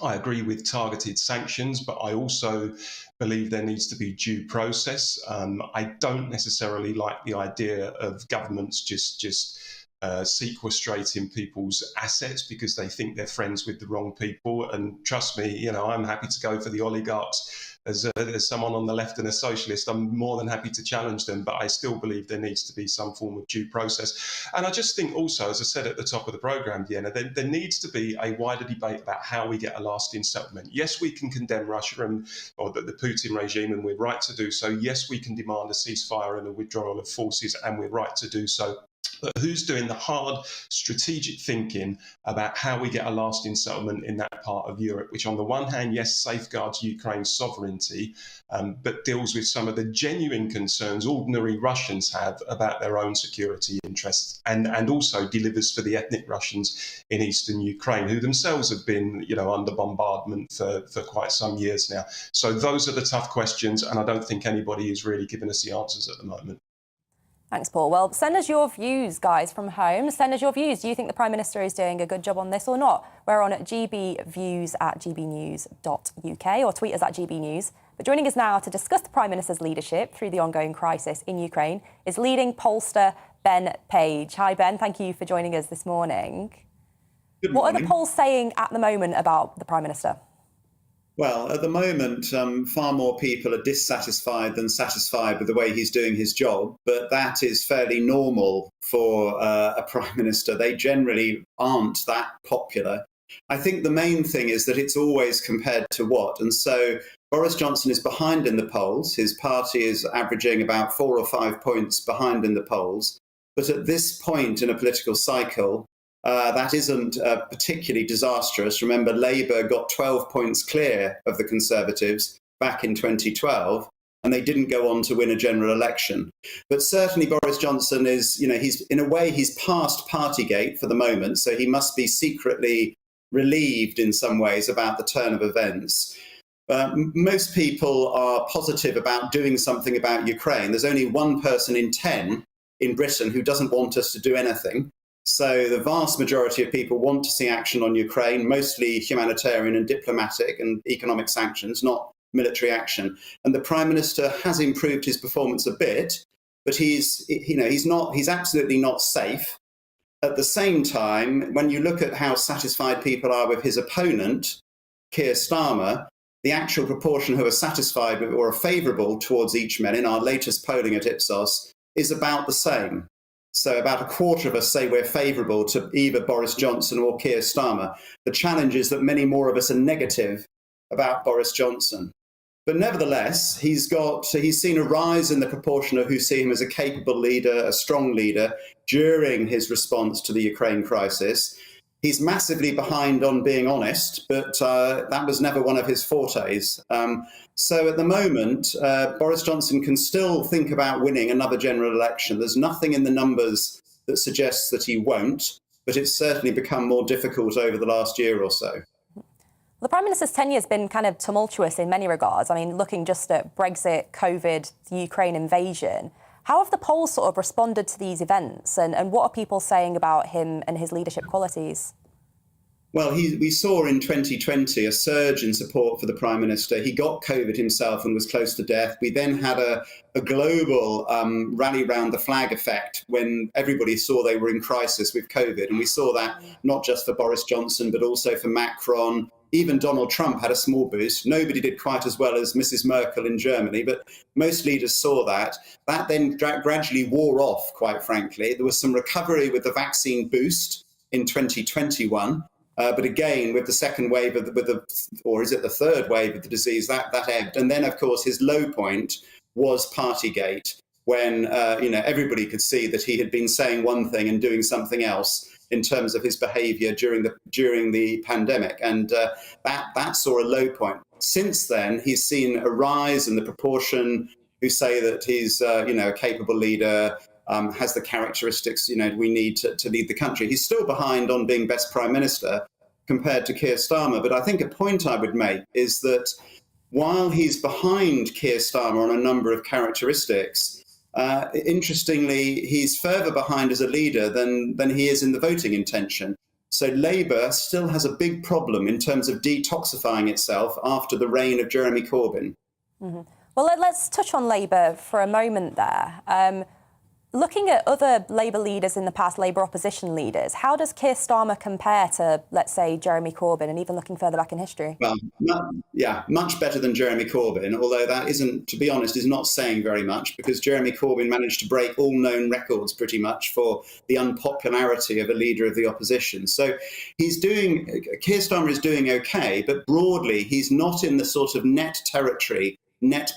I agree with targeted sanctions, but I also believe there needs to be due process. I don't necessarily like the idea of governments just sequestrating people's assets because they think they're friends with the wrong people. And trust me, you know, I'm happy to go for the oligarchs. As someone on the left and a socialist, I'm more than happy to challenge them, but I still believe there needs to be some form of due process. And I just think also, as I said at the top of the programme, Vienna, there needs to be a wider debate about how we get a lasting settlement. Yes, we can condemn Russia or the Putin regime, and we're right to do so. Yes, we can demand a ceasefire and a withdrawal of forces, and we're right to do so. But who's doing the hard strategic thinking about how we get a lasting settlement in that part of Europe, which on the one hand, yes, safeguards Ukraine's sovereignty, but deals with some of the genuine concerns ordinary Russians have about their own security interests, and also delivers for the ethnic Russians in eastern Ukraine, who themselves have been, you know, under bombardment for quite some years now. So those are the tough questions, and I don't think anybody is really giving us the answers at the moment. Thanks, Paul. Well, send us your views, guys, from home. Send us your views. Do you think the Prime Minister is doing a good job on this or not? We're on gbviews@gbnews.uk or tweet us at gbnews. But joining us now to discuss the Prime Minister's leadership through the ongoing crisis in Ukraine is leading pollster Ben Page. Hi, Ben. Thank you for joining us this morning. Good morning. What are the polls saying at the moment about the Prime Minister? Well, at the moment, far more people are dissatisfied than satisfied with the way he's doing his job, but that is fairly normal for a Prime Minister. They generally aren't that popular. I think the main thing is that it's always compared to what, and so Boris Johnson is behind in the polls. His party is averaging about 4 or 5 points behind in the polls, but at this point in a political cycle, that isn't particularly disastrous. Remember, Labour got 12 points clear of the Conservatives back in 2012, and they didn't go on to win a general election. But certainly Boris Johnson is, you know, he's past Partygate for the moment, so he must be secretly relieved in some ways about the turn of events. Most people are positive about doing something about Ukraine. There's only 1 person in 10 in Britain who doesn't want us to do anything. So the vast majority of people want to see action on Ukraine, mostly humanitarian and diplomatic and economic sanctions, not military action. And the Prime Minister has improved his performance a bit, but he's absolutely not safe. At the same time, when you look at how satisfied people are with his opponent, Keir Starmer, the actual proportion who are satisfied with or are favourable towards each man in our latest polling at Ipsos is about the same. So about a quarter of us say we're favourable to either Boris Johnson or Keir Starmer. The challenge is that many more of us are negative about Boris Johnson. But nevertheless, he's seen a rise in the proportion of who see him as a capable leader, a strong leader, during his response to the Ukraine crisis. He's massively behind on being honest, but that was never one of his fortes. So at the moment, Boris Johnson can still think about winning another general election. There's nothing in the numbers that suggests that he won't, but it's certainly become more difficult over the last year or so. The Prime Minister's tenure has been kind of tumultuous in many regards. I mean, looking just at Brexit, COVID, the Ukraine invasion, how have the polls sort of responded to these events, and what are people saying about him and his leadership qualities? Well, we saw in 2020 a surge in support for the Prime Minister. He got COVID himself and was close to death. We then had a global rally round the flag effect when everybody saw they were in crisis with COVID. And we saw that not just for Boris Johnson, but also for Macron. Even Donald Trump had a small boost. Nobody did quite as well as Mrs. Merkel in Germany, but most leaders saw that. That then gradually wore off, quite frankly. There was some recovery with the vaccine boost in 2021. But again, with the second wave or is it the third wave of the disease, that ebbed. And then, of course, his low point was Partygate, when everybody could see that he had been saying one thing and doing something else in terms of his behaviour during the pandemic, and that saw a low point. Since then, he's seen a rise in the proportion who say that he's a capable leader. Has the characteristics we need to lead the country. He's still behind on being best Prime Minister compared to Keir Starmer. But I think a point I would make is that while he's behind Keir Starmer on a number of characteristics, interestingly, he's further behind as a leader than he is in the voting intention. So Labour still has a big problem in terms of detoxifying itself after the reign of Jeremy Corbyn. Mm-hmm. Well, let's touch on Labour for a moment there. looking at other Labour leaders in the past, Labour opposition leaders, how does Keir Starmer compare to, let's say, Jeremy Corbyn, and even looking further back in history? Well, much better than Jeremy Corbyn, although that isn't, to be honest, is not saying very much, because Jeremy Corbyn managed to break all known records pretty much for the unpopularity of a leader of the opposition. So Keir Starmer is doing okay, but broadly, he's not in the sort of net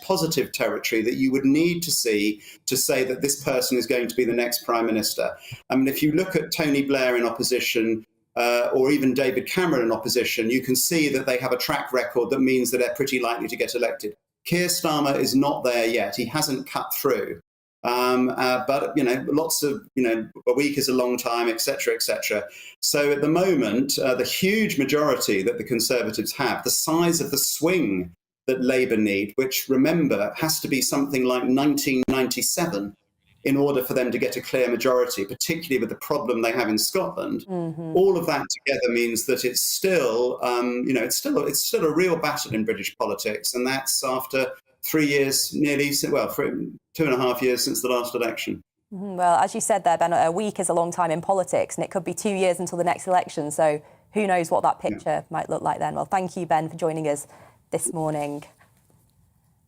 positive territory that you would need to see to say that this person is going to be the next Prime Minister. I mean, if you look at Tony Blair in opposition, or even David Cameron in opposition, you can see that they have a track record that means that they're pretty likely to get elected. Keir Starmer is not there yet. He hasn't cut through. But, lots of, a week is a long time, etc., etc. So at the moment, the huge majority that the Conservatives have, the size of the swing that Labour need, which, remember, has to be something like 1997 in order for them to get a clear majority, particularly with the problem they have in Scotland. Mm-hmm. All of that together means that it's still, it's still a real battle in British politics, and that's after 3 years, for 2.5 years since the last election. Mm-hmm. Well, as you said there, Ben, a week is a long time in politics, and it could be 2 years until the next election. So who knows what that picture might look like then. Well, thank you, Ben, for joining us this morning.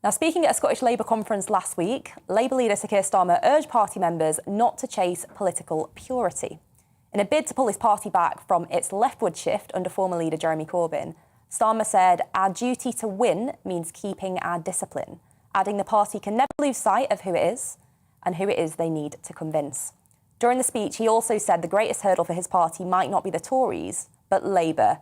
Now, speaking at a Scottish Labour conference last week, Labour leader Sir Keir Starmer urged party members not to chase political purity. In a bid to pull his party back from its leftward shift under former leader Jeremy Corbyn, Starmer said, "Our duty to win means keeping our discipline," adding the party can never lose sight of who it is and who it is they need to convince. During the speech, he also said the greatest hurdle for his party might not be the Tories, but Labour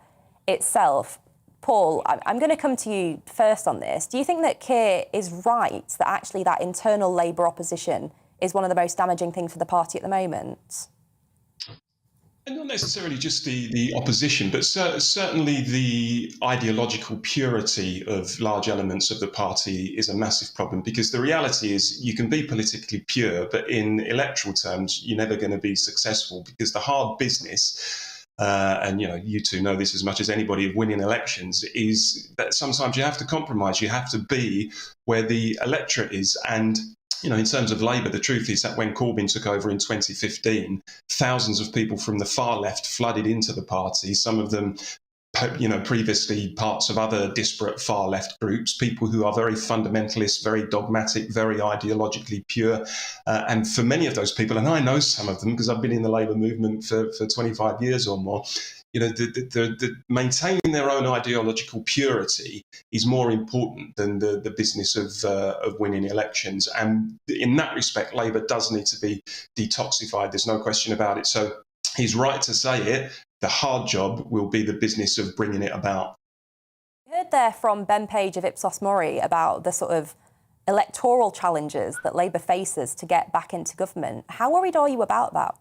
itself. Paul, I'm going to come to you first on this. Do you think that Keir is right that actually that internal Labour opposition is one of the most damaging things for the party at the moment? And not necessarily just the opposition, but certainly the ideological purity of large elements of the party is a massive problem, because the reality is you can be politically pure, but in electoral terms, you're never going to be successful, because the hard business, and you two know this as much as anybody, of winning elections, is that sometimes you have to compromise. You have to be where the electorate is. And in terms of Labour, the truth is that when Corbyn took over in 2015, thousands of people from the far left flooded into the party, some of them previously parts of other disparate far left groups, people who are very fundamentalist, very dogmatic, very ideologically pure. And for many of those people, and I know some of them because I've been in the Labour movement for 25 years or more, the maintaining their own ideological purity is more important than the business of winning elections. And in that respect, Labour does need to be detoxified. There's no question about it. So he's right to say it. The hard job will be the business of bringing it about. We heard there from Ben Page of Ipsos Mori about the sort of electoral challenges that Labour faces to get back into government. How worried are you about that?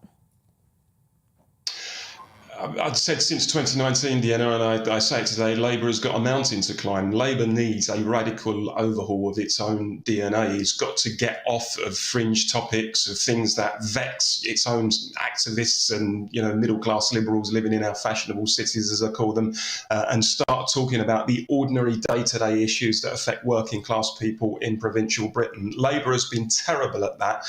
I've said since 2019, Deanna, and I say it today, Labour has got a mountain to climb. Labour needs a radical overhaul of its own DNA. It's got to get off of fringe topics, of things that vex its own activists and middle-class liberals living in our fashionable cities, as I call them, and start talking about the ordinary day-to-day issues that affect working-class people in provincial Britain. Labour has been terrible at that,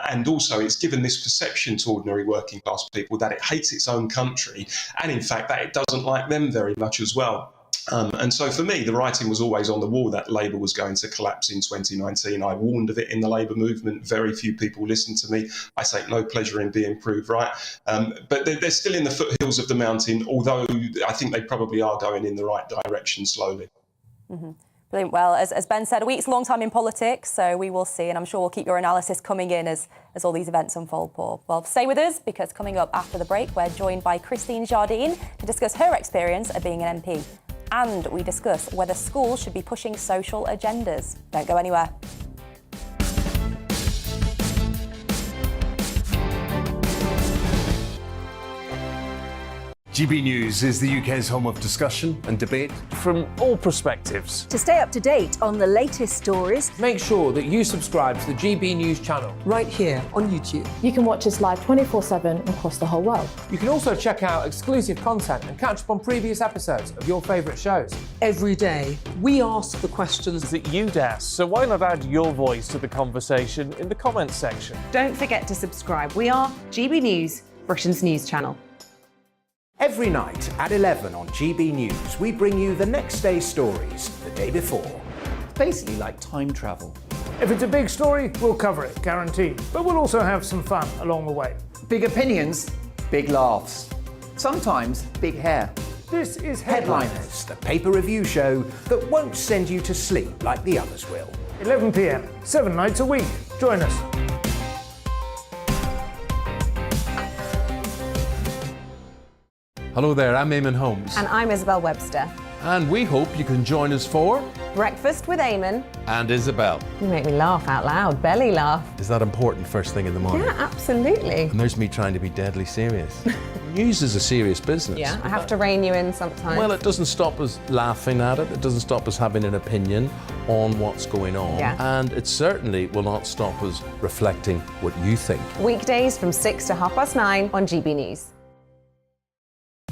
and also it's given this perception to ordinary working-class people that it hates its own country, and in fact that it doesn't like them very much as well. And so for me, the writing was always on the wall that Labour was going to collapse in 2019. I warned of it in the Labour movement. Very few people listened to me. I take no pleasure in being proved right. But they're still in the foothills of the mountain, although I think they probably are going in the right direction slowly. Mm-hmm. Brilliant. Well, as Ben said, a week's a long time in politics, so we will see, and I'm sure we'll keep your analysis coming in as all these events unfold, Paul. Well, stay with us, because coming up after the break, we're joined by Christine Jardine to discuss her experience of being an MP. And we discuss whether schools should be pushing social agendas. Don't go anywhere. GB News is the UK's home of discussion and debate from all perspectives. To stay up to date on the latest stories, make sure that you subscribe to the GB News channel right here on YouTube. You can watch us live 24/7 across the whole world. You can also check out exclusive content and catch up on previous episodes of your favourite shows. Every day, we ask the questions that you'd ask, so why not add your voice to the conversation in the comments section? Don't forget to subscribe. We are GB News, Britain's news channel. Every night at 11 on GB News, we bring you the next day's stories the day before. It's basically like time travel. If it's a big story, we'll cover it, guaranteed. But we'll also have some fun along the way. Big opinions, big laughs. Sometimes big hair. This is Headliners, the paper review show that won't send you to sleep like the others will. 11 p.m, 7 nights a week. Join us. Hello there, I'm Eamon Holmes. And I'm Isabel Webster. And we hope you can join us for Breakfast with Eamon and Isabel. You make me laugh out loud, belly laugh. Is that important first thing in the morning? Yeah, absolutely. And there's me trying to be deadly serious. News is a serious business. Yeah, I have to rein you in sometimes. Well, it doesn't stop us laughing at it. It doesn't stop us having an opinion on what's going on. Yeah. And it certainly will not stop us reflecting what you think. Weekdays from 6 to 9:30 on GB News.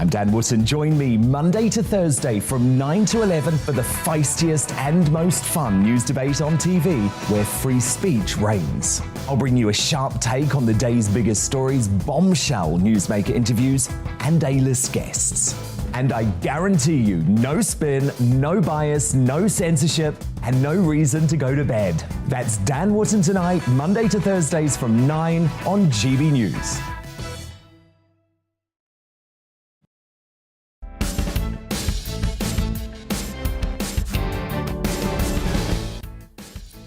I'm Dan Wootton. Join me Monday to Thursday from 9 to 11 for the feistiest and most fun news debate on TV, where free speech reigns. I'll bring you a sharp take on the day's biggest stories, bombshell newsmaker interviews, and A-list guests. And I guarantee you, no spin, no bias, no censorship, and no reason to go to bed. That's Dan Wootton tonight, Monday to Thursdays from 9 on GB News.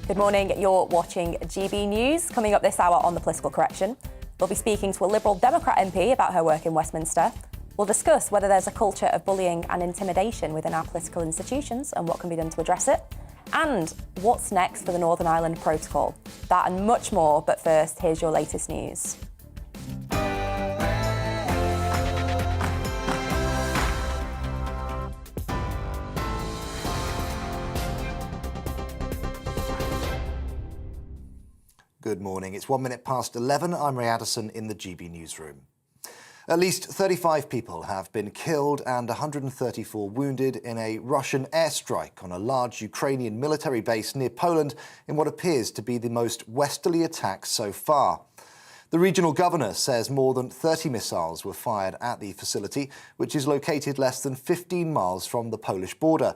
Good morning, you're watching GB News. Coming up this hour on The Political Correction, we'll be speaking to a Liberal Democrat MP about her work in Westminster. We'll discuss whether there's a culture of bullying and intimidation within our political institutions and what can be done to address it. And what's next for the Northern Ireland Protocol. That and much more, but first, here's your latest news. Good morning. It's 1 minute past 11. I'm Ray Addison in the GB newsroom. At least 35 people have been killed and 134 wounded in a Russian airstrike on a large Ukrainian military base near Poland in what appears to be the most westerly attack so far. The regional governor says more than 30 missiles were fired at the facility, which is located less than 15 miles from the Polish border.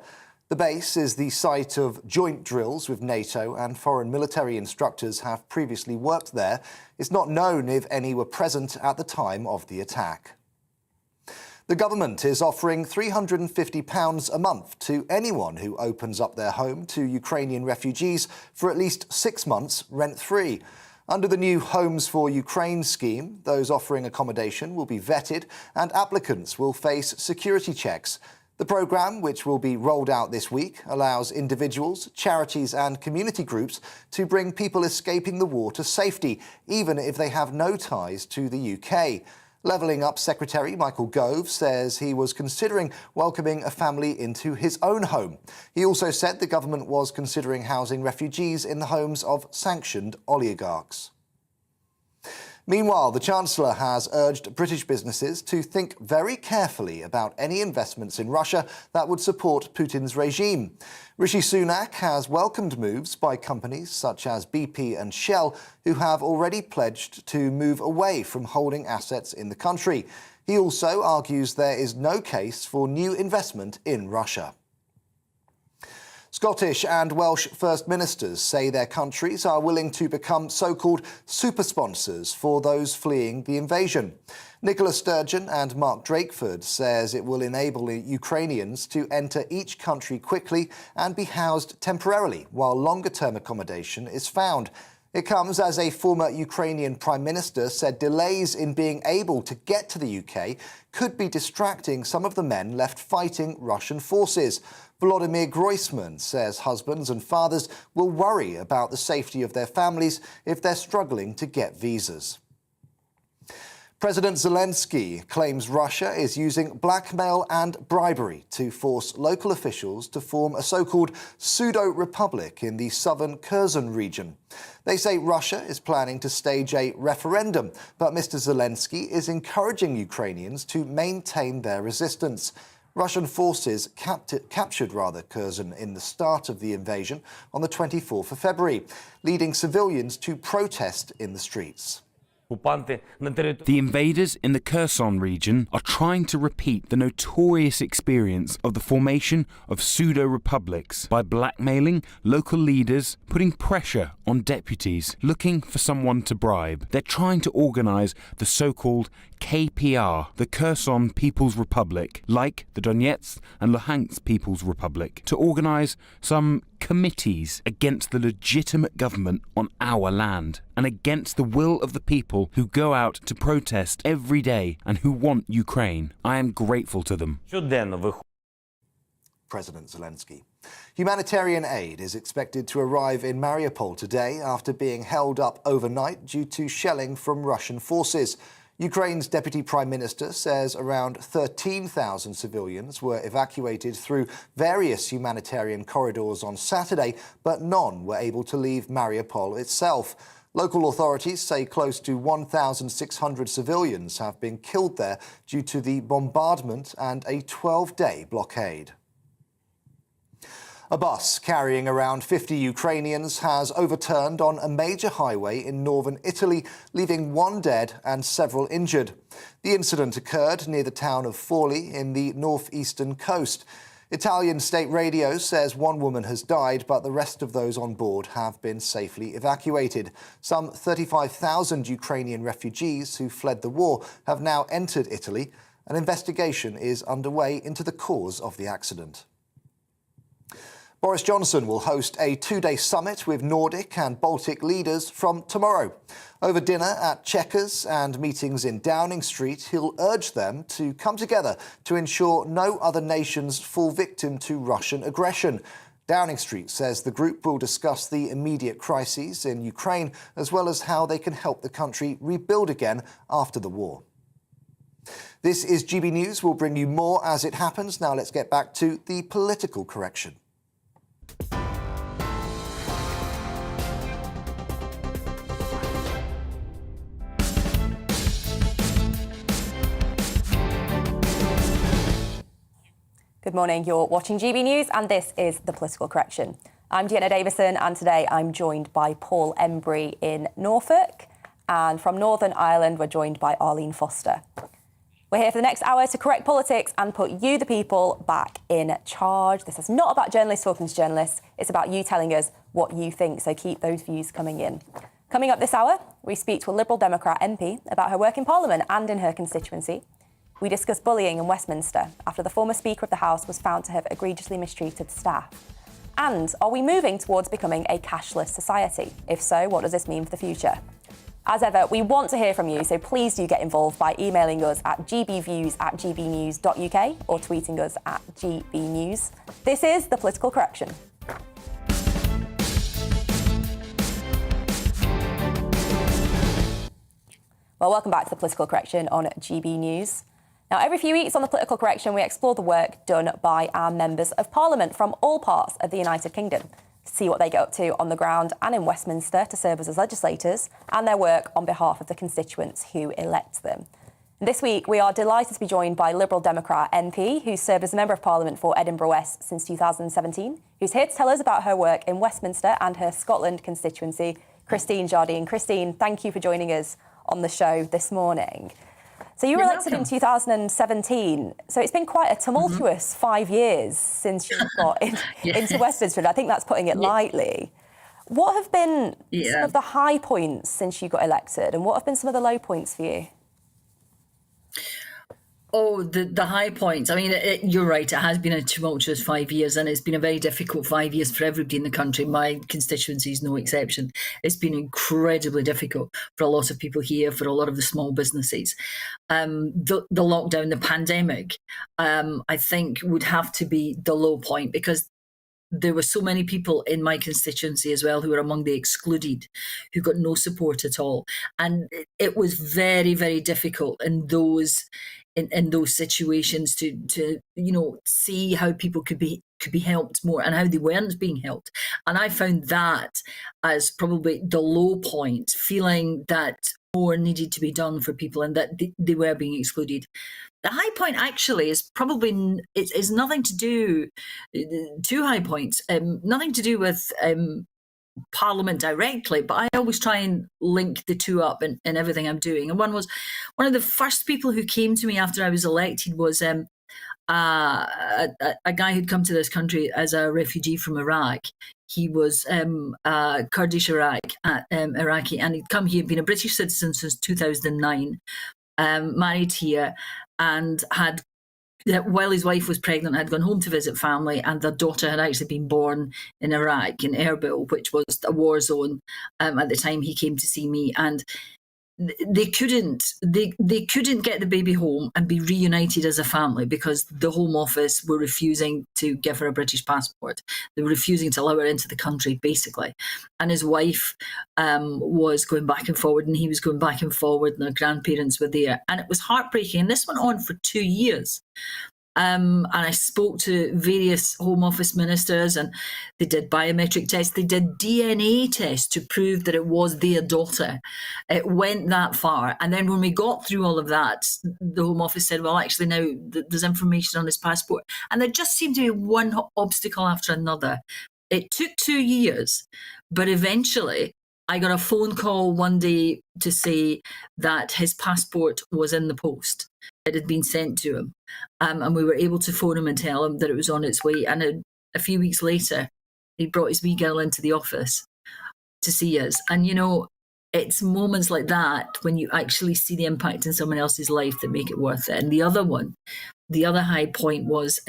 The base is the site of joint drills with NATO, and foreign military instructors have previously worked there. It's not known if any were present at the time of the attack. The government is offering £350 a month to anyone who opens up their home to Ukrainian refugees for at least 6 months rent-free. Under the new Homes for Ukraine scheme, those offering accommodation will be vetted and applicants will face security checks. The programme, which will be rolled out this week, allows individuals, charities and community groups to bring people escaping the war to safety, even if they have no ties to the UK. Levelling Up Secretary Michael Gove says he was considering welcoming a family into his own home. He also said the government was considering housing refugees in the homes of sanctioned oligarchs. Meanwhile, the Chancellor has urged British businesses to think very carefully about any investments in Russia that would support Putin's regime. Rishi Sunak has welcomed moves by companies such as BP and Shell, who have already pledged to move away from holding assets in the country. He also argues there is no case for new investment in Russia. Scottish and Welsh First Ministers say their countries are willing to become so-called super sponsors for those fleeing the invasion. Nicola Sturgeon and Mark Drakeford says it will enable Ukrainians to enter each country quickly and be housed temporarily while longer-term accommodation is found. It comes as a former Ukrainian Prime Minister said delays in being able to get to the UK could be distracting some of the men left fighting Russian forces. Volodymyr Groysman says husbands and fathers will worry about the safety of their families if they're struggling to get visas. President Zelensky claims Russia is using blackmail and bribery to force local officials to form a so-called pseudo-republic in the southern Kherson region. They say Russia is planning to stage a referendum, but Mr. Zelensky is encouraging Ukrainians to maintain their resistance. Russian forces captured Kherson in the start of the invasion on the 24th of February, leading civilians to protest in the streets. The invaders in the Kherson region are trying to repeat the notorious experience of the formation of pseudo-republics by blackmailing local leaders, putting pressure on deputies, looking for someone to bribe. They're trying to organise the so-called KPR, the Kherson People's Republic, like the Donetsk and Luhansk People's Republic, to organise some committees against the legitimate government on our land and against the will of the people who go out to protest every day and who want Ukraine. I am grateful to them. President Zelensky. Humanitarian aid is expected to arrive in Mariupol today after being held up overnight due to shelling from Russian forces. Ukraine's Deputy Prime Minister says around 13,000 civilians were evacuated through various humanitarian corridors on Saturday, but none were able to leave Mariupol itself. Local authorities say close to 1,600 civilians have been killed there due to the bombardment and a 12-day blockade. A bus carrying around 50 Ukrainians has overturned on a major highway in northern Italy, leaving one dead and several injured. The incident occurred near the town of Forli in the northeastern coast. Italian state radio says one woman has died, but the rest of those on board have been safely evacuated. Some 35,000 Ukrainian refugees who fled the war have now entered Italy. An investigation is underway into the cause of the accident. Boris Johnson will host a two-day summit with Nordic and Baltic leaders from tomorrow. Over dinner at Chequers and meetings in Downing Street, he'll urge them to come together to ensure no other nations fall victim to Russian aggression. Downing Street says the group will discuss the immediate crises in Ukraine, as well as how they can help the country rebuild again after the war. This is GB News. We'll bring you more as it happens. Now let's get back to the political correction. Good morning, you're watching GB News and this is The Political Correction. I'm Deanna Davison and today I'm joined by Paul Embry in Norfolk, and from Northern Ireland we're joined by Arlene Foster. We're here for the next hour to correct politics and put you, the people, back in charge. This is not about journalists talking to journalists, it's about you telling us what you think, so keep those views coming in. Coming up this hour, we speak to a Liberal Democrat MP about her work in Parliament and in her constituency. We discuss bullying in Westminster after the former Speaker of the House was found to have egregiously mistreated staff. And are we moving towards becoming a cashless society? If so, what does this mean for the future? As ever, we want to hear from you, so please do get involved by emailing us at gbviews@gbnews.uk or tweeting us at gbnews. This is The Political Correction. Well, welcome back to The Political Correction on GB News. Now, every few weeks on The Political Correction, we explore the work done by our members of Parliament from all parts of the United Kingdom, to see what they get up to on the ground and in Westminster to serve us as legislators, and their work on behalf of the constituents who elect them. And this week, we are delighted to be joined by Liberal Democrat MP, who served as a Member of Parliament for Edinburgh West since 2017, who's here to tell us about her work in Westminster and her Scotland constituency, Christine Jardine. Christine, thank you for joining us on the show this morning. So you were elected in 2017, so it's been quite a tumultuous 5 years since you got into Westminster, and I think that's putting it lightly. What have been some of the high points since you got elected, and what have been some of the low points for you? Oh, the high points. I mean, you're right. It has been a tumultuous 5 years, and it's been a very difficult 5 years for everybody in the country. My constituency is no exception. It's been incredibly difficult for a lot of people here, for a lot of the small businesses. The lockdown, the pandemic, I think would have to be the low point, because there were so many people in my constituency as well who were among the excluded, who got no support at all. And it was very, very difficult in those situations to see how people could be helped more and how they weren't being helped. And I found that as probably the low point, feeling that more needed to be done for people and that they were being excluded. The high point actually is probably, it's nothing to do, two high points, nothing to do with Parliament directly, but I always try and link the two up in everything I'm doing. And one of the first people who came to me after I was elected was a guy who'd come to this country as a refugee from Iraq. He was Kurdish Iraqi, and he'd come here, been a British citizen since 2009, married here, and had, while his wife was pregnant, had gone home to visit family, and their daughter had actually been born in Iraq, in Erbil, which was a war zone at the time he came to see me. And they couldn't get the baby home and be reunited as a family because the Home Office were refusing to give her a British passport. They were refusing to allow her into the country, basically. And his wife was going back and forward, and he was going back and forward, and their grandparents were there. And it was heartbreaking. And this went on for 2 years. And I spoke to various Home Office ministers, and they did biometric tests. They did DNA tests to prove that it was their daughter. It went that far. And then when we got through all of that, the Home Office said, well, actually now there's information on his passport. And there just seemed to be one obstacle after another. It took 2 years, but eventually I got a phone call one day to say that his passport was in the post. It had been sent to him. And we were able to phone him and tell him that it was on its way. And a few weeks later, he brought his wee girl into the office to see us. And, it's moments like that when you actually see the impact in someone else's life that make it worth it. And the other high point was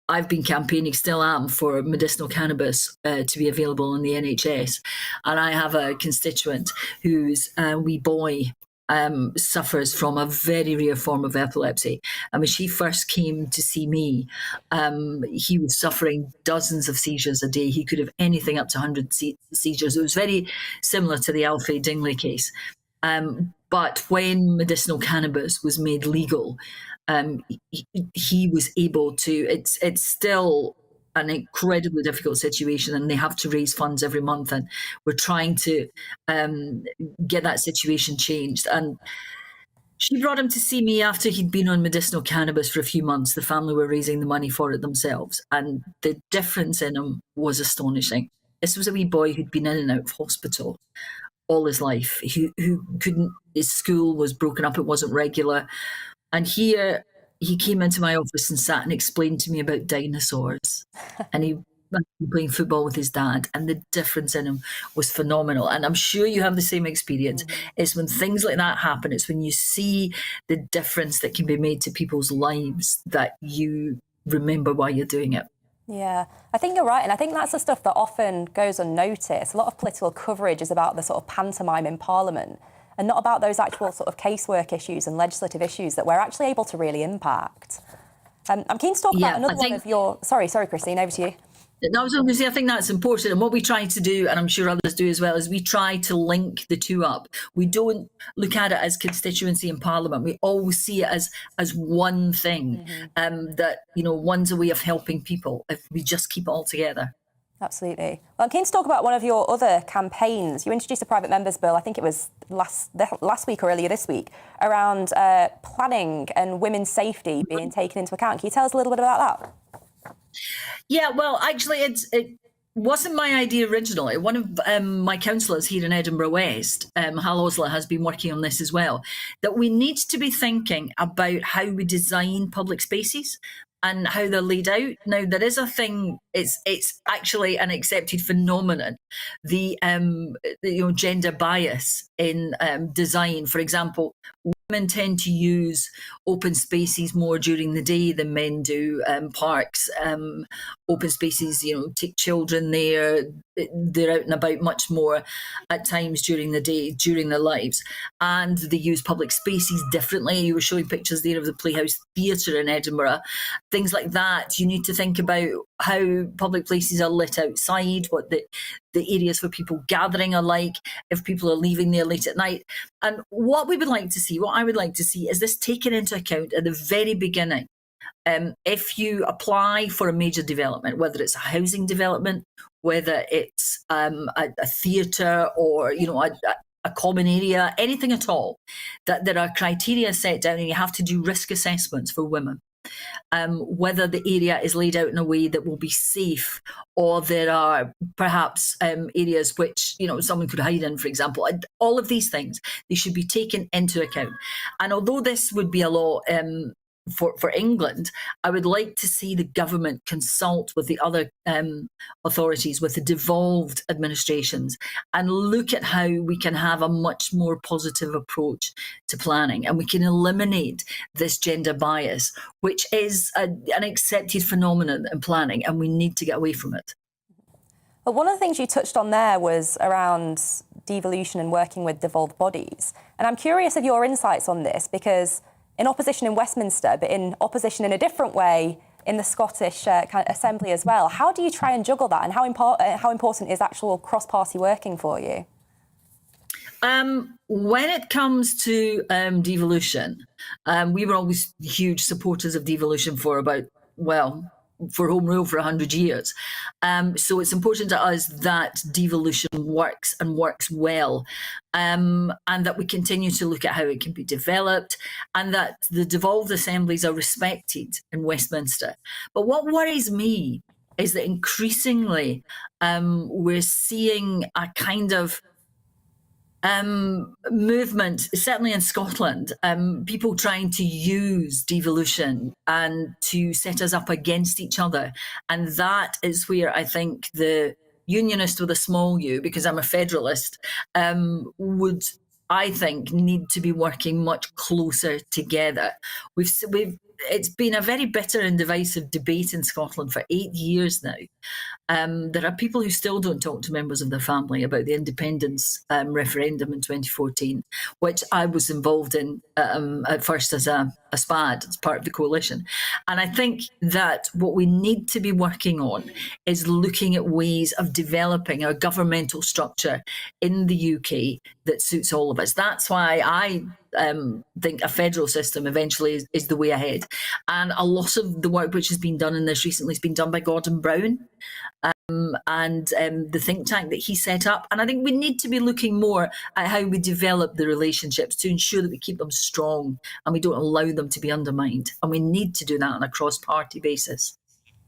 I've been campaigning, still am, for medicinal cannabis to be available in the NHS. And I have a constituent whose wee boy suffers from a very rare form of epilepsy. And when she first came to see me, he was suffering dozens of seizures a day. He could have anything up to 100 seizures. It was very similar to the Alfred Dingley case. But when medicinal cannabis was made legal, he was able to, it's still an incredibly difficult situation, and they have to raise funds every month, and we're trying to get that situation changed. And she brought him to see me after he'd been on medicinal cannabis for a few months. The family were raising the money for it themselves, and the difference in him was astonishing. This was a wee boy who'd been in and out of hospital all his life, who couldn't, his school was broken up, it wasn't regular. And here he came into my office and sat and explained to me about dinosaurs. And he was playing football with his dad, and the difference in him was phenomenal. And I'm sure you have the same experience. It's when things like that happen, it's when you see the difference that can be made to people's lives that you remember why you're doing it. Yeah, I think you're right. And I think that's the stuff that often goes unnoticed. A lot of political coverage is about the sort of pantomime in Parliament, and not about those actual sort of casework issues and legislative issues that we're actually able to really impact. I'm keen to talk about another one of your... Sorry, Christine, over to you. No, I was going to say, I think that's important. And what we try to do, and I'm sure others do as well, is we try to link the two up. We don't look at it as constituency in Parliament. We always see it as one thing, that, one's a way of helping people if we just keep it all together. Absolutely. Well, I'm keen to talk about one of your other campaigns. You introduced a private members bill, I think it was last week or earlier this week, around planning and women's safety being taken into account. Can you tell us a little bit about that? Yeah, well, actually, it wasn't my idea originally. One of my councillors here in Edinburgh West, Hal Osler, has been working on this as well, that we need to be thinking about how we design public spaces and how they're laid out. Now, there is a thing, it's actually an accepted phenomenon, the gender bias in design. For example, women tend to use open spaces more during the day than men do. Parks, open spaces, take children there. They're out and about much more at times during the day, during their lives. And they use public spaces differently. You were showing pictures there of the Playhouse Theatre in Edinburgh. Things like that. You need to think about how public places are lit outside, what the areas for people gathering are like, if people are leaving there late at night. And what I would like to see is this taken into account at the very beginning. If you apply for a major development, whether it's a housing development, whether it's a theatre or, a common area, anything at all, that there are criteria set down and you have to do risk assessments for women. Whether the area is laid out in a way that will be safe, or there are perhaps areas which someone could hide in, for example. All of these things, they should be taken into account. And although this would be a law for England, I would like to see the government consult with the other authorities, with the devolved administrations, and look at how we can have a much more positive approach to planning, and we can eliminate this gender bias, which is an accepted phenomenon in planning, and we need to get away from it. Well, one of the things you touched on there was around devolution and working with devolved bodies. And I'm curious of your insights on this, because in opposition in Westminster, but in opposition in a different way in the Scottish kind of Assembly as well. How do you try and juggle that, and how important is actual cross-party working for you? When it comes to devolution, we were always huge supporters of devolution for Home Rule for 100 years. So it's important to us that devolution works and works well, and that we continue to look at how it can be developed, and that the devolved assemblies are respected in Westminster. But what worries me is that increasingly we're seeing a kind of movement, certainly in Scotland, people trying to use devolution and to set us up against each other. And that is where I think the unionist with a small u, because I'm a federalist, would, I think, need to be working much closer together. It's been a very bitter and divisive debate in Scotland for 8 years now. There are people who still don't talk to members of their family about the independence referendum in 2014, which I was involved in at first as a SPAD, as part of the coalition. And I think that what we need to be working on is looking at ways of developing a governmental structure in the UK that suits all of us. That's why I think a federal system eventually is the way ahead. And a lot of the work which has been done in this recently has been done by Gordon Brown and the think tank that he set up. And I think we need to be looking more at how we develop the relationships to ensure that we keep them strong and we don't allow them to be undermined. And we need to do that on a cross-party basis.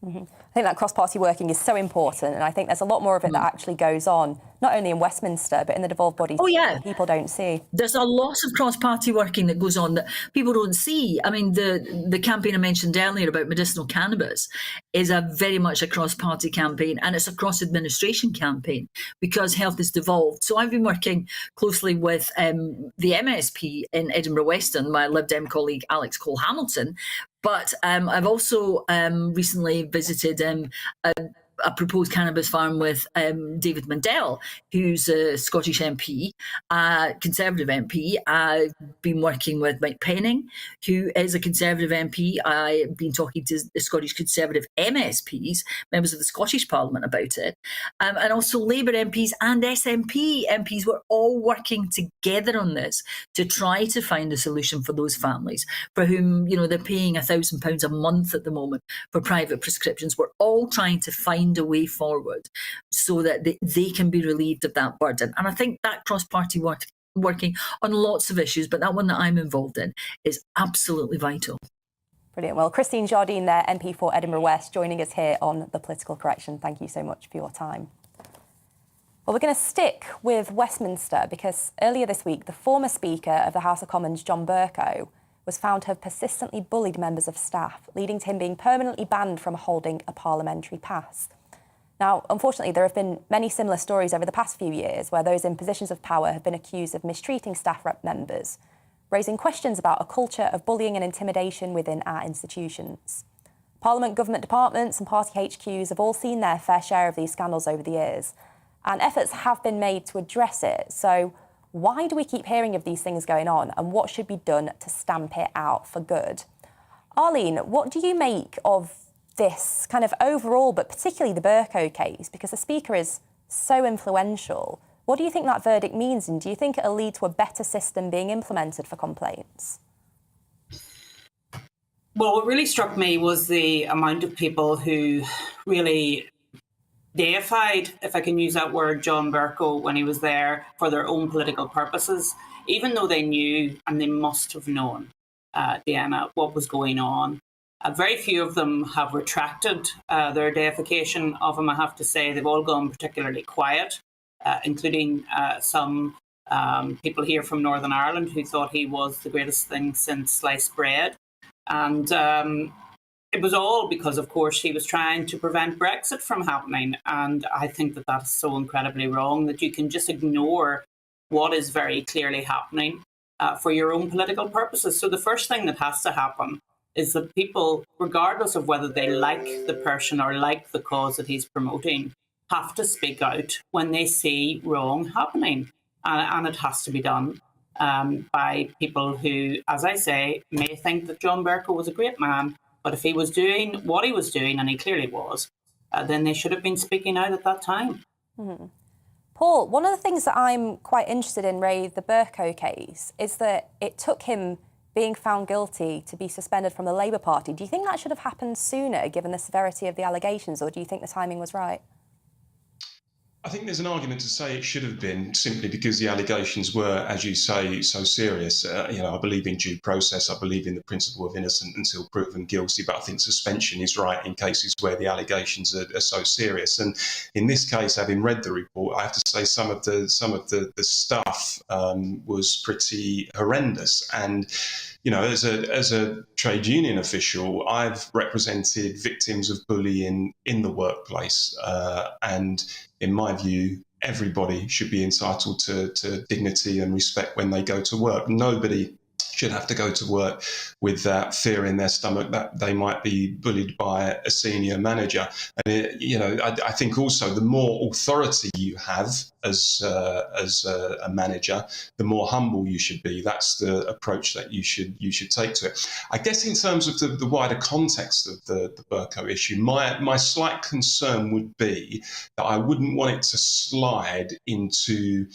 Mm-hmm. I think that cross-party working is so important, and I think there's a lot more of it that actually goes on, not only in Westminster, but in the devolved bodies that people don't see. There's a lot of cross-party working that goes on that people don't see. I mean, the campaign I mentioned earlier about medicinal cannabis is a very much a cross-party campaign, and it's a cross-administration campaign because health is devolved. So I've been working closely with the MSP in Edinburgh Western, my Lib Dem colleague Alex Cole-Hamilton, but I've also recently visited a proposed cannabis farm with David Mundell, who's a Scottish MP, Conservative MP. I've been working with Mike Penning, who is a Conservative MP. I've been talking to the Scottish Conservative MSPs, members of the Scottish Parliament, about it. And also Labour MPs and SNP MPs were all working together on this to try to find a solution for those families for whom, they're paying £1,000 a month at the moment for private prescriptions. We're all trying to find a way forward so that they can be relieved of that burden. And I think that cross-party working on lots of issues, but that one that I'm involved in, is absolutely vital. Brilliant. Well, Christine Jardine there, MP for Edinburgh West, joining us here on The Political Correction. Thank you so much for your time. Well, we're going to stick with Westminster because earlier this week, the former Speaker of the House of Commons, John Bercow, was found to have persistently bullied members of staff, leading to him being permanently banned from holding a parliamentary pass. Now, unfortunately, there have been many similar stories over the past few years where those in positions of power have been accused of mistreating staff rep members, raising questions about a culture of bullying and intimidation within our institutions. Parliament, government departments and party HQs have all seen their fair share of these scandals over the years, and efforts have been made to address it. So why do we keep hearing of these things going on, and what should be done to stamp it out for good? Arlene, what do you make of this kind of overall, but particularly the Bercow case, because the Speaker is so influential. What do you think that verdict means, and do you think it'll lead to a better system being implemented for complaints? Well, what really struck me was the amount of people who really deified, if I can use that word, John Bercow when he was there for their own political purposes, even though they knew, and they must have known, Deanna, what was going on. Very few of them have retracted their deification of him, I have to say. They've all gone particularly quiet, including some people here from Northern Ireland who thought he was the greatest thing since sliced bread. And it was all because, of course, he was trying to prevent Brexit from happening. And I think that that's so incredibly wrong, that you can just ignore what is very clearly happening for your own political purposes. So the first thing that has to happen is that people, regardless of whether they like the person or like the cause that he's promoting, have to speak out when they see wrong happening. And it has to be done by people who, as I say, may think that John Bercow was a great man, but if he was doing what he was doing, and he clearly was, then they should have been speaking out at that time. Mm-hmm. Paul, one of the things that I'm quite interested in, Ray, the Bercow case, is that it took him being found guilty to be suspended from the Labour Party. Do you think that should have happened sooner, given the severity of the allegations, or do you think the timing was right? I think there's an argument to say it should have been, simply because the allegations were, as you say, so serious. I believe in due process. I believe in the principle of innocent until proven guilty. But I think suspension is right in cases where the allegations are so serious. And in this case, having read the report, I have to say some of the stuff was pretty horrendous. And as a trade union official, I've represented victims of bullying in the workplace, and in my view, everybody should be entitled to dignity and respect when they go to work. Nobody should have to go to work with that fear in their stomach that they might be bullied by a senior manager. And I think also the more authority you have as a manager, the more humble you should be. That's the approach that you should take to it. I guess in terms of the wider context of the Bercow issue, my slight concern would be that I wouldn't want it to slide into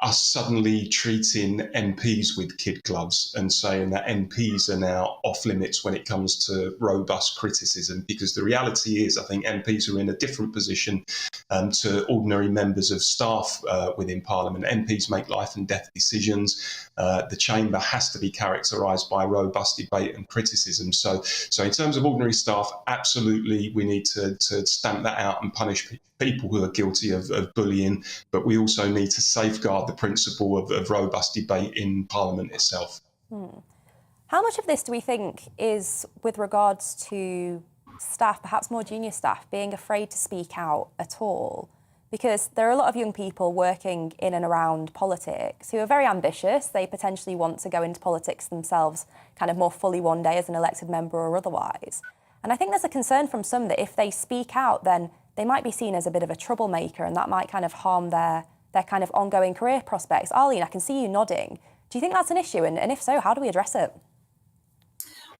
us suddenly treating MPs with kid gloves and saying that MPs are now off limits when it comes to robust criticism, because the reality is I think MPs are in a different position to ordinary members of staff within Parliament. MPs make life and death decisions. The chamber has to be characterised by robust debate and criticism. So in terms of ordinary staff, absolutely we need to stamp that out and punish people who are guilty of bullying, but we also need to safeguard the principle of robust debate in Parliament itself. How much of this do we think is with regards to staff, perhaps more junior staff, being afraid to speak out at all? Because there are a lot of young people working in and around politics who are very ambitious. They potentially want to go into politics themselves kind of more fully one day as an elected member or otherwise. And I think there's a concern from some that if they speak out, then they might be seen as a bit of a troublemaker, and that might kind of harm their kind of ongoing career prospects. Arlene, I can see you nodding. Do you think that's an issue? And if so, how do we address it?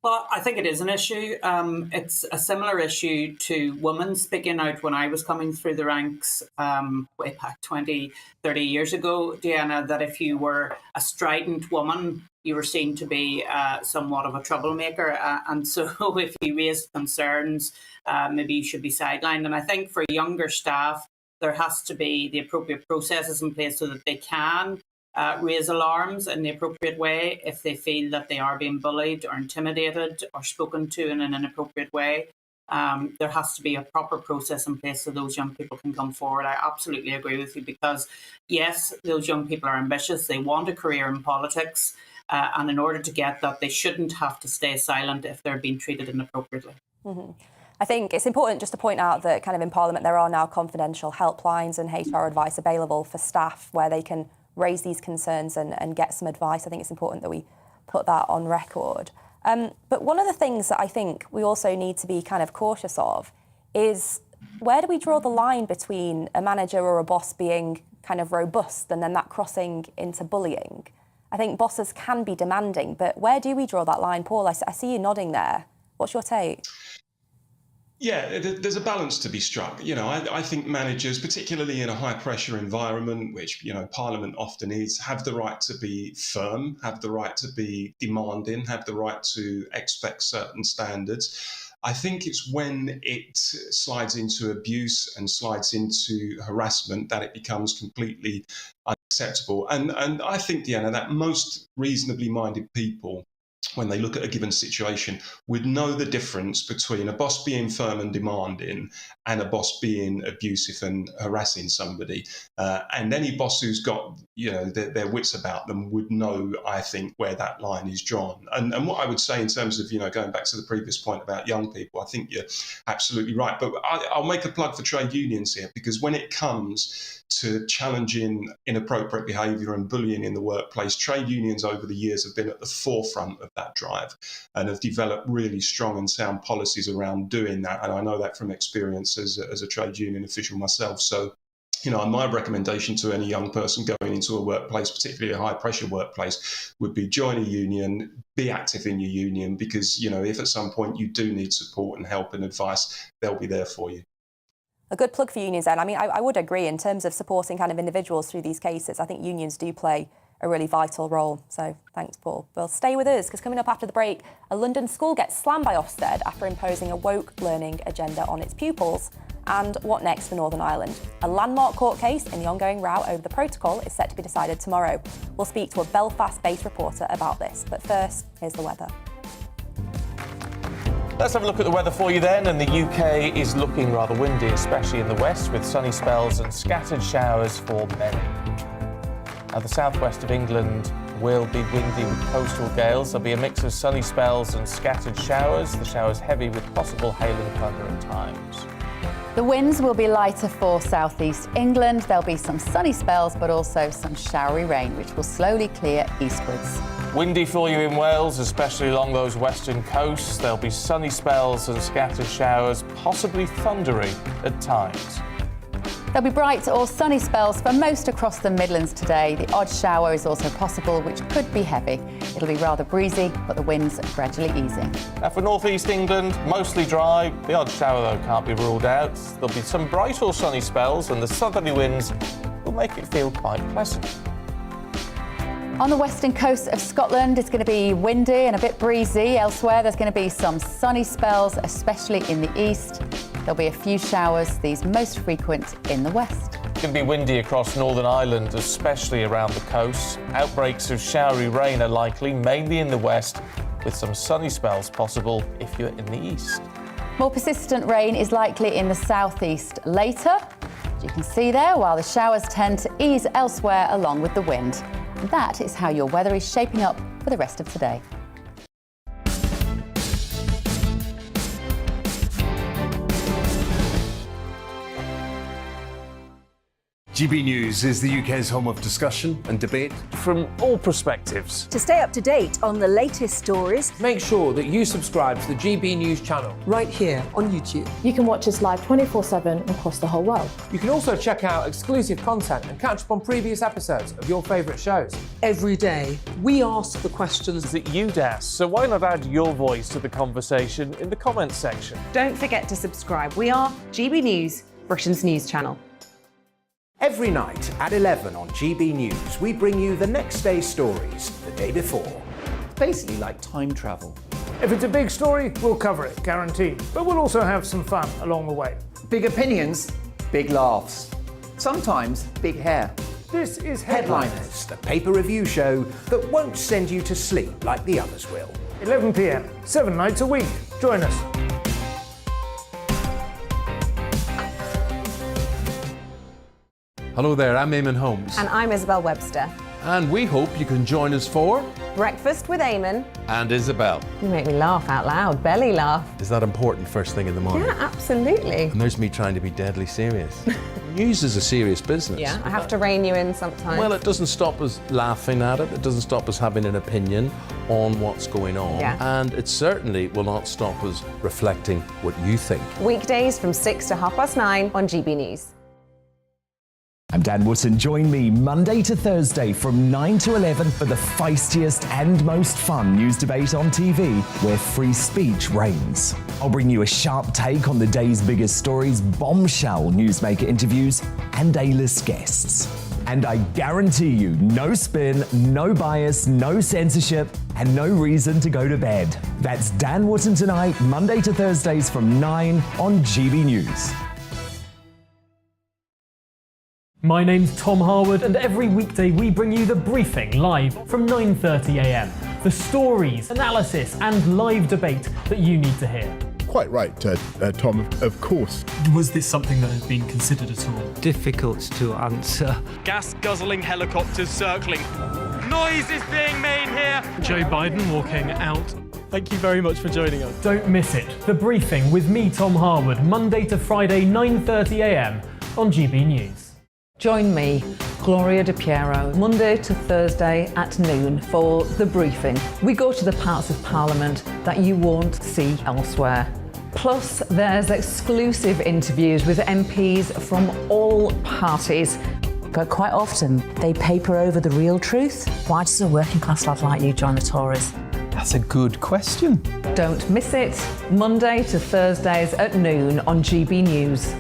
Well, I think it is an issue. It's a similar issue to women speaking out when I was coming through the ranks way back 20, 30 years ago, Deanna, that if you were a strident woman, you were seen to be somewhat of a troublemaker. And so if you raised concerns, maybe you should be sidelined. And I think for younger staff, there has to be the appropriate processes in place so that they can raise alarms in the appropriate way if they feel that they are being bullied or intimidated or spoken to in an inappropriate way. There has to be a proper process in place so those young people can come forward. I absolutely agree with you, because yes, those young people are ambitious. They want a career in politics. And in order to get that, they shouldn't have to stay silent if they're being treated inappropriately. Mm-hmm. I think it's important just to point out that kind of in Parliament there are now confidential helplines and HR advice available for staff where they can raise these concerns and get some advice. I think it's important that we put that on record. But one of the things that I think we also need to be kind of cautious of is, where do we draw the line between a manager or a boss being kind of robust and then that crossing into bullying? I think bosses can be demanding, but where do we draw that line? Paul, I see you nodding there. What's your take? Yeah, there's a balance to be struck. I think managers, particularly in a high-pressure environment, which, Parliament often is, have the right to be firm, have the right to be demanding, have the right to expect certain standards. I think it's when it slides into abuse and slides into harassment that it becomes completely unacceptable. And I think, Deanna, that most reasonably minded people, when they look at a given situation, would know the difference between a boss being firm and demanding and a boss being abusive and harassing somebody. And any boss who's got, their wits about them would know, I think, where that line is drawn. And what I would say in terms of, going back to the previous point about young people, I think you're absolutely right. But I'll make a plug for trade unions here, because when it comes to challenging inappropriate behaviour and bullying in the workplace, trade unions over the years have been at the forefront of that drive and have developed really strong and sound policies around doing that. And I know that from experience as a trade union official myself. So, my recommendation to any young person going into a workplace, particularly a high-pressure workplace, would be join a union, be active in your union, because, if at some point you do need support and help and advice, they'll be there for you. A good plug for unions then. I mean, I would agree in terms of supporting kind of individuals through these cases. I think unions do play a really vital role. So thanks, Paul. Well, stay with us, because coming up after the break, a London school gets slammed by Ofsted after imposing a woke learning agenda on its pupils. And what next for Northern Ireland? A landmark court case in the ongoing row over the protocol is set to be decided tomorrow. We'll speak to a Belfast-based reporter about this. But first, here's the weather. Let's have a look at the weather for you then. And the UK is looking rather windy, especially in the west, with sunny spells and scattered showers for many. Now, the southwest of England will be windy with coastal gales. There'll be a mix of sunny spells and scattered showers. The showers heavy with possible hail and thunder at times. The winds will be lighter for southeast England. There'll be some sunny spells, but also some showery rain, which will slowly clear eastwards. Windy for you in Wales, especially along those western coasts. There'll be sunny spells and scattered showers, possibly thundery at times. There'll be bright or sunny spells for most across the Midlands today. The odd shower is also possible, which could be heavy. It'll be rather breezy, but the winds are gradually easing. Now for northeast England, mostly dry. The odd shower, though, can't be ruled out. There'll be some bright or sunny spells, and the southerly winds will make it feel quite pleasant. On the western coast of Scotland, it's going to be windy and a bit breezy. Elsewhere, there's going to be some sunny spells, especially in the east. There'll be a few showers, these most frequent in the west. It's going to be windy across Northern Ireland, especially around the coast. Outbreaks of showery rain are likely, mainly in the west, with some sunny spells possible if you're in the east. More persistent rain is likely in the southeast later, as you can see there, while the showers tend to ease elsewhere along with the wind. And that is how your weather is shaping up for the rest of today. GB News is the UK's home of discussion and debate from all perspectives. To stay up to date on the latest stories, make sure that you subscribe to the GB News channel right here on YouTube. You can watch us live 24/7 across the whole world. You can also check out exclusive content and catch up on previous episodes of your favourite shows. Every day, we ask the questions that you'd ask, so why not add your voice to the conversation in the comments section? Don't forget to subscribe. We are GB News, Britain's news channel. Every night at 11 on GB News, we bring you the next day's stories the day before. It's basically like time travel. If it's a big story, we'll cover it, guaranteed. But we'll also have some fun along the way. Big opinions, big laughs. Sometimes big hair. This is Headliners, the paper review show that won't send you to sleep like the others will. 11 p.m, 7 nights a week. Join us. Hello there, I'm Eamon Holmes. And I'm Isabel Webster. And we hope you can join us for Breakfast with Eamon and Isabel. You make me laugh out loud, belly laugh. Is that important first thing in the morning? Yeah, absolutely. And there's me trying to be deadly serious. News is a serious business. Yeah, I have to rein you in sometimes. Well, it doesn't stop us laughing at it. It doesn't stop us having an opinion on what's going on. Yeah. And it certainly will not stop us reflecting what you think. Weekdays from 6 to 9:30 on GB News. I'm Dan Wootton. Join me Monday to Thursday from 9 to 11 for the feistiest and most fun news debate on TV, where free speech reigns. I'll bring you a sharp take on the day's biggest stories, bombshell newsmaker interviews, and A-list guests. And I guarantee you, no spin, no bias, no censorship, and no reason to go to bed. That's Dan Wootton tonight, Monday to Thursdays from 9 on GB News. My name's Tom Harwood, and every weekday we bring you The Briefing live from 9:30 a.m. The stories, analysis, and live debate that you need to hear. Quite right, Tom, of course. Was this something that has been considered at all? Difficult to answer. Gas-guzzling helicopters circling. Noise is being made here. Joe Biden walking out. Thank you very much for joining us. Don't miss it. The Briefing with me, Tom Harwood, Monday to Friday, 9:30 a.m. on GB News. Join me, Gloria De Piero, Monday to Thursday at noon for The Briefing. We go to the parts of Parliament that you won't see elsewhere. Plus, there's exclusive interviews with MPs from all parties. But quite often, they paper over the real truth. Why does a working class lad like you join the Tories? That's a good question. Don't miss it, Monday to Thursdays at noon on GB News.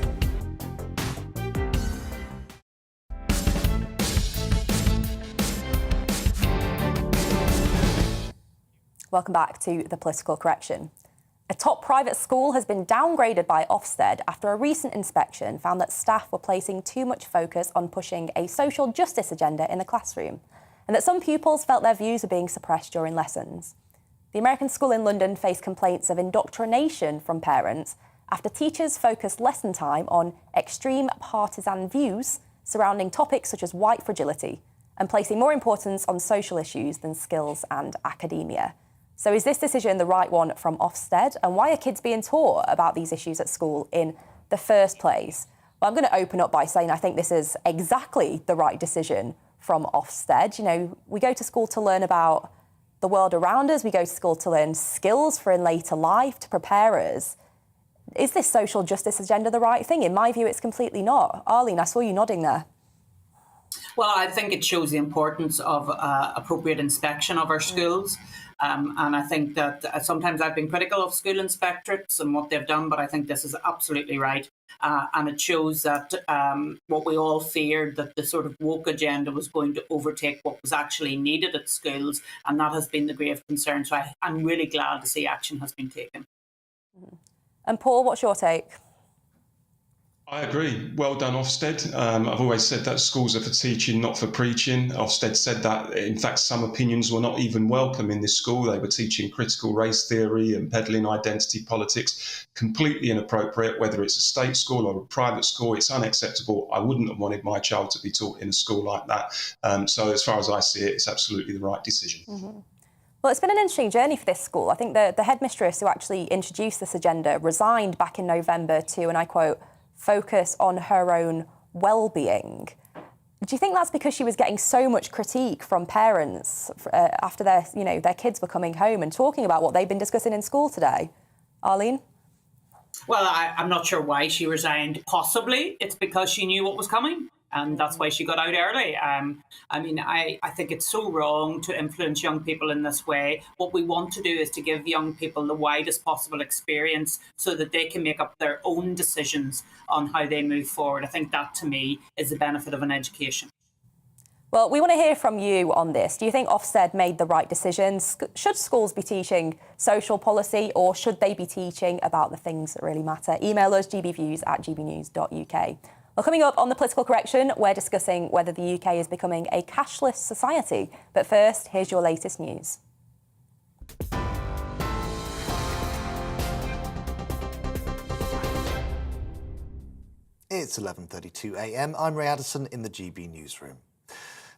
Welcome back to The Political Correction. A top private school has been downgraded by Ofsted after a recent inspection found that staff were placing too much focus on pushing a social justice agenda in the classroom, and that some pupils felt their views were being suppressed during lessons. The American school in London faced complaints of indoctrination from parents after teachers focused lesson time on extreme partisan views surrounding topics such as white fragility and placing more importance on social issues than skills and academia. So is this decision the right one from Ofsted? And why are kids being taught about these issues at school in the first place? Well, I'm going to open up by saying I think this is exactly the right decision from Ofsted. You know, we go to school to learn about the world around us. We go to school to learn skills for in later life, to prepare us. Is this social justice agenda the right thing? In my view, it's completely not. Arlene, I saw you nodding there. Well, I think it shows the importance of appropriate inspection of our schools. And I think that sometimes I've been critical of school inspectorates and what they've done, but I think this is absolutely right. And it shows that what we all feared, that the sort of woke agenda was going to overtake what was actually needed at schools. And that has been the grave concern. So I'm really glad to see action has been taken. And Paul, what's your take? I agree. Well done, Ofsted. I've always said that schools are for teaching, not for preaching. Ofsted said that, in fact, some opinions were not even welcome in this school. They were teaching critical race theory and peddling identity politics. Completely inappropriate, whether it's a state school or a private school. It's unacceptable. I wouldn't have wanted my child to be taught in a school like that. So as far as I see it, it's absolutely the right decision. Mm-hmm. Well, it's been an interesting journey for this school. I think the headmistress who actually introduced this agenda resigned back in November to, and I quote, focus on her own well-being. Do you think that's because she was getting so much critique from parents after their kids were coming home and talking about what they've been discussing in school today? Arlene? Well, I'm not sure why she resigned. Possibly it's because she knew what was coming. And that's why she got out early. I think it's so wrong to influence young people in this way. What we want to do is to give young people the widest possible experience so that they can make up their own decisions on how they move forward. I think that, to me, is the benefit of an education. Well, we want to hear from you on this. Do you think Ofsted made the right decision? Should schools be teaching social policy, or should they be teaching about the things that really matter? Email us, gbviews@gbnews.uk. Well, coming up on The Political Correction, we're discussing whether the UK is becoming a cashless society. But first, here's your latest news. It's 11:32 a.m. I'm Ray Addison in the GB newsroom.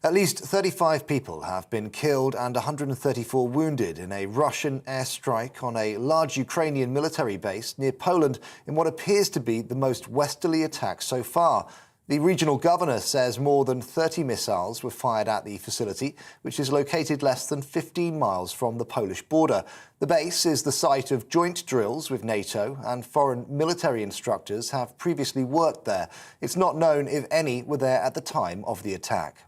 At least 35 people have been killed and 134 wounded in a Russian airstrike on a large Ukrainian military base near Poland in what appears to be the most westerly attack so far. The regional governor says more than 30 missiles were fired at the facility, which is located less than 15 miles from the Polish border. The base is the site of joint drills with NATO, and foreign military instructors have previously worked there. It's not known if any were there at the time of the attack.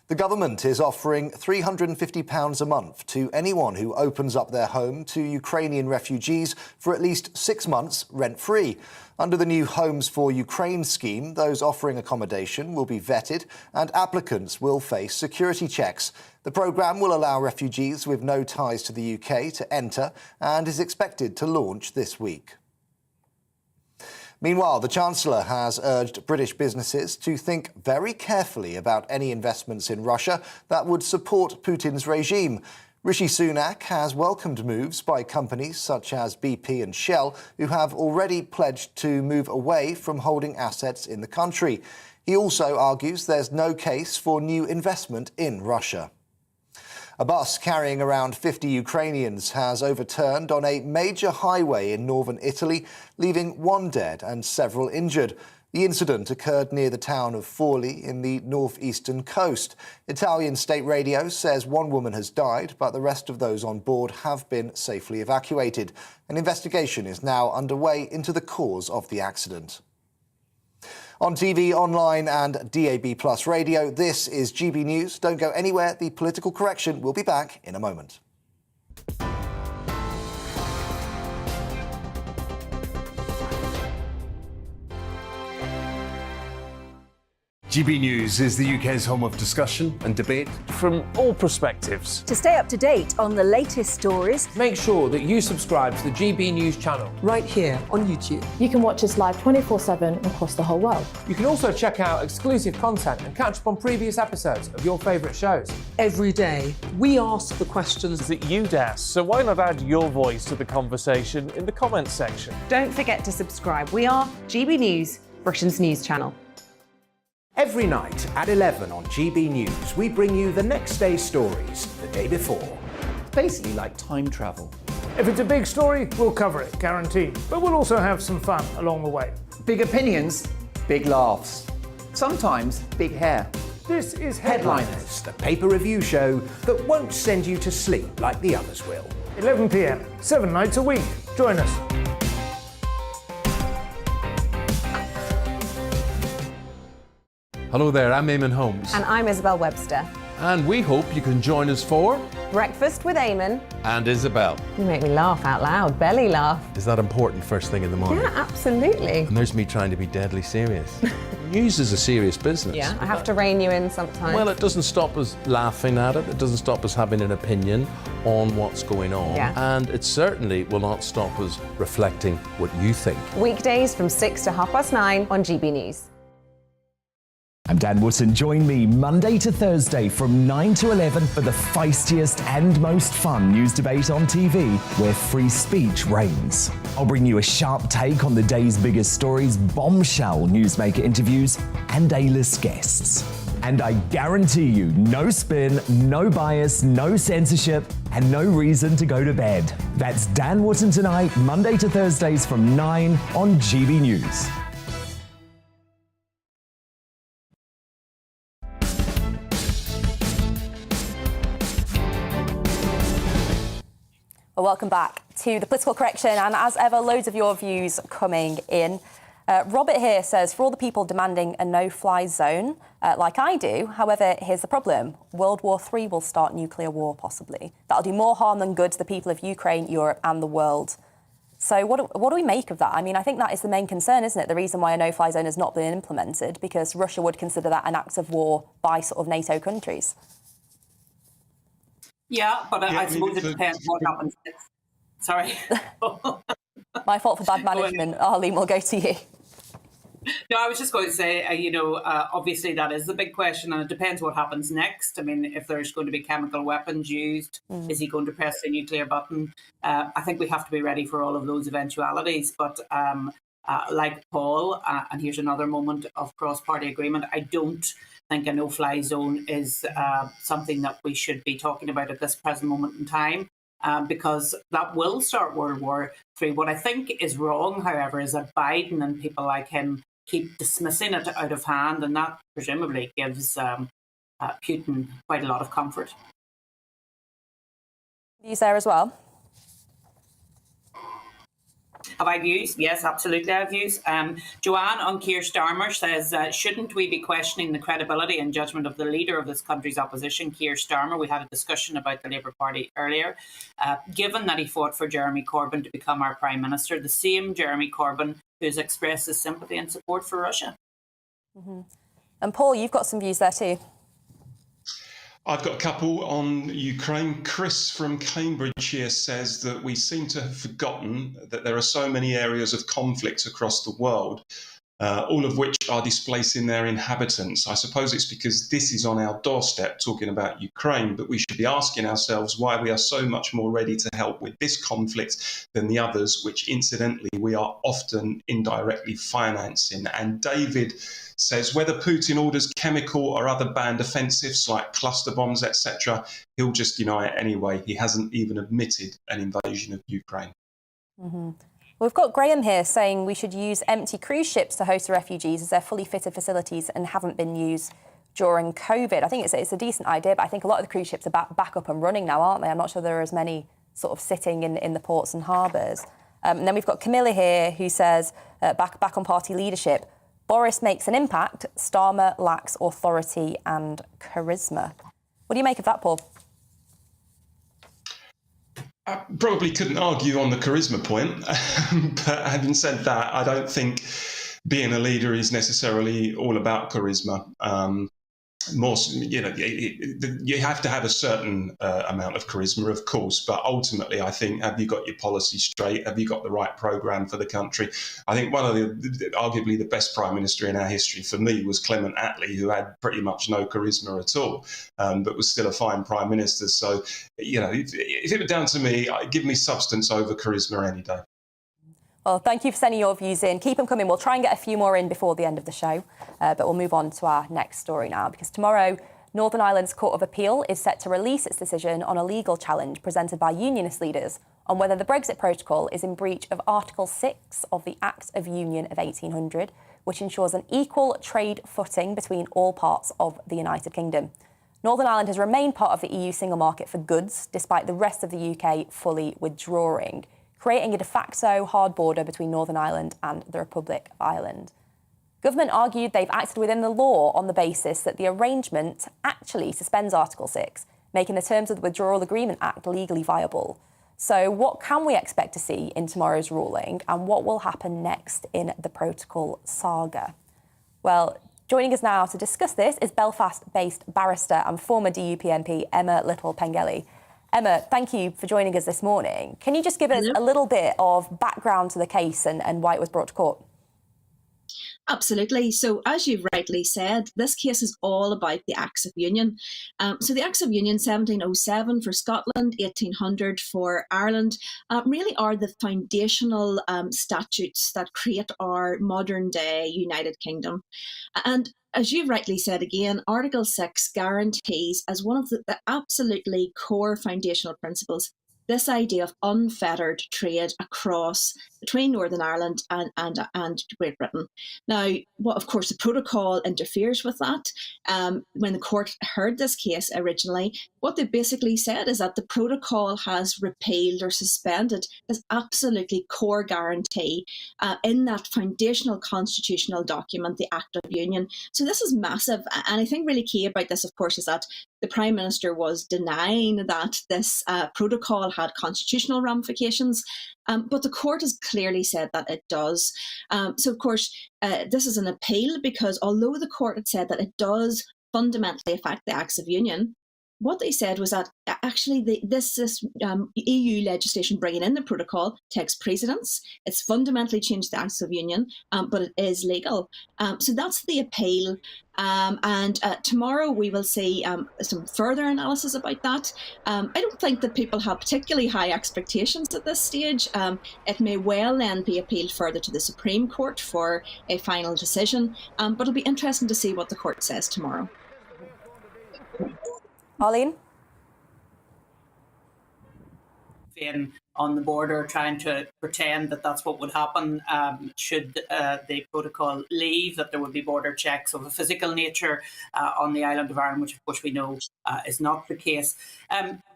The government is offering £350 a month to anyone who opens up their home to Ukrainian refugees for at least 6 months rent-free. Under the new Homes for Ukraine scheme, those offering accommodation will be vetted and applicants will face security checks. The programme will allow refugees with no ties to the UK to enter and is expected to launch this week. Meanwhile, the Chancellor has urged British businesses to think very carefully about any investments in Russia that would support Putin's regime. Rishi Sunak has welcomed moves by companies such as BP and Shell, who have already pledged to move away from holding assets in the country. He also argues there's no case for new investment in Russia. A bus carrying around 50 Ukrainians has overturned on a major highway in northern Italy, leaving 1 dead and several injured. The incident occurred near the town of Forli in the northeastern coast. Italian state radio says 1 woman has died, but the rest of those on board have been safely evacuated. An investigation is now underway into the cause of the accident. On TV, online and DAB+ radio, this is GB News. Don't go anywhere. The Political Correction will be back in a moment. GB News is the UK's home of discussion and debate from all perspectives. To stay up to date on the latest stories, make sure that you subscribe to the GB News channel right here on YouTube. You can watch us live 24/7 across the whole world. You can also check out exclusive content and catch up on previous episodes of your favourite shows. Every day, we ask the questions that you'd ask, so why not add your voice to the conversation in the comments section? Don't forget to subscribe. We are GB News, Britain's news channel. Every night at 11 on GB News, we bring you the next day's stories the day before. It's basically like time travel. If it's a big story, we'll cover it, guaranteed. But we'll also have some fun along the way. Big opinions, big laughs. Sometimes big hair. This is Headliners, the paper review show that won't send you to sleep like the others will. 11 p.m, 7 nights a week. Join us. Hello there, I'm Eamon Holmes. And I'm Isabel Webster. And we hope you can join us for Breakfast with Eamon and Isabel. You make me laugh out loud, belly laugh. Is that important first thing in the morning? Yeah, absolutely. And there's me trying to be deadly serious. News is a serious business. Yeah, I have to rein you in sometimes. Well, it doesn't stop us laughing at it. It doesn't stop us having an opinion on what's going on. Yeah. And it certainly will not stop us reflecting what you think. Weekdays from 6 to 9:30 on GB News. I'm Dan Wootton. Join me Monday to Thursday from 9 to 11 for the feistiest and most fun news debate on TV, where free speech reigns. I'll bring you a sharp take on the day's biggest stories, bombshell newsmaker interviews, and A-list guests. And I guarantee you, no spin, no bias, no censorship, and no reason to go to bed. That's Dan Wootton tonight, Monday to Thursdays from 9 on GB News. Well, welcome back to the Political Correction, and as ever, loads of your views coming in. Robert here says, for all the people demanding a no-fly zone, like I do, however, here's the problem. World War III will start nuclear war, possibly. That'll do more harm than good to the people of Ukraine, Europe and the world. So what do we make of that? I mean, I think that is the main concern, isn't it? The reason why a no-fly zone has not been implemented, because Russia would consider that an act of war by sort of NATO countries. Yeah, but I suppose it depends what happens. Sorry. My fault for bad management. Arlene, we'll go to you. No, I was just going to say, obviously that is the big question, and it depends what happens next. I mean, if there's going to be chemical weapons used, is he going to press the nuclear button? I think we have to be ready for all of those eventualities. But like Paul, and here's another moment of cross-party agreement, I don't think a no-fly zone is something that we should be talking about at this present moment in time. because that will start World War III. What I think is wrong, however, is that Biden and people like him keep dismissing it out of hand, and that presumably gives Putin quite a lot of comfort. Views there as well? Have I views? Yes, absolutely, I have views. Joanne on Keir Starmer says, shouldn't we be questioning the credibility and judgment of the leader of this country's opposition, Keir Starmer? We had a discussion about the Labour Party earlier. Given that he fought for Jeremy Corbyn to become our Prime Minister, the same Jeremy Corbyn who's expressed his sympathy and support for Russia. Mm-hmm. And Paul, you've got some views there too. I've got a couple on Ukraine. Chris from Cambridge here says that we seem to have forgotten that there are so many areas of conflict across the world, all of which are displacing their inhabitants. I suppose it's because this is on our doorstep, talking about Ukraine, but we should be asking ourselves why we are so much more ready to help with this conflict than the others, which incidentally we are often indirectly financing. And David says whether Putin orders chemical or other banned offensives like cluster bombs, etc., he'll just deny it anyway. He hasn't even admitted an invasion of Ukraine. Mm-hmm. We've got Graham here saying we should use empty cruise ships to host the refugees as they're fully fitted facilities and haven't been used during COVID. I think it's a decent idea, but I think a lot of the cruise ships are back up and running now, aren't they? I'm not sure there are as many sort of sitting in the ports and harbours. And then we've got Camilla here who says, back on party leadership, Boris makes an impact, Starmer lacks authority and charisma. What do you make of that, Paul? I probably couldn't argue on the charisma point, but having said that, I don't think being a leader is necessarily all about charisma. More, you know, you have to have a certain amount of charisma, of course, but ultimately, I think, have you got your policy straight? Have you got the right programme for the country? I think one of arguably the best prime minister in our history for me was Clement Attlee, who had pretty much no charisma at all, but was still a fine prime minister. So, you know, if it were down to me, give me substance over charisma any day. Well, thank you for sending your views in. Keep them coming. We'll try and get a few more in before the end of the show. But we'll move on to our next story now, because tomorrow, Northern Ireland's Court of Appeal is set to release its decision on a legal challenge presented by unionist leaders on whether the Brexit Protocol is in breach of Article 6 of the Act of Union of 1800, which ensures an equal trade footing between all parts of the United Kingdom. Northern Ireland has remained part of the EU single market for goods, despite the rest of the UK fully withdrawing, creating a de facto hard border between Northern Ireland and the Republic of Ireland. Government argued they've acted within the law on the basis that the arrangement actually suspends Article 6, making the terms of the Withdrawal Agreement Act legally viable. So what can we expect to see in tomorrow's ruling, and what will happen next in the protocol saga? Well, joining us now to discuss this is Belfast-based barrister and former DUP MP Emma Little-Pengelly. Emma, thank you for joining us this morning. Can you just give us a little bit of background to the case and why it was brought to court? Absolutely. So as you've rightly said, this case is all about the Acts of Union. So the Acts of Union 1707 for Scotland, 1800 for Ireland, really are the foundational statutes that create our modern day United Kingdom. And as you rightly said again, Article 6 guarantees as one of the absolutely core foundational principles this idea of unfettered trade across between Northern Ireland and Great Britain. Now, of course, the protocol interferes with that. When the court heard this case originally, what they basically said is that the protocol has repealed or suspended this absolutely core guarantee in that foundational constitutional document, the Act of Union. So this is massive. And I think really key about this, of course, is that the Prime Minister was denying that this protocol had constitutional ramifications, but the court has clearly said that it does. So, of course, this is an appeal because although the court had said that it does fundamentally affect the Acts of Union, what they said was that actually this EU legislation bringing in the protocol takes precedence. It's fundamentally changed the Acts of Union, but it is legal. So that's the appeal. And tomorrow we will see some further analysis about that. I don't think that people have particularly high expectations at this stage. It may well then be appealed further to the Supreme Court for a final decision, but it'll be interesting to see what the court says tomorrow. Arlene? in on the border, trying to pretend that that's what would happen should the protocol leave, that there would be border checks of a physical nature on the island of Ireland, which of course we know is not the case.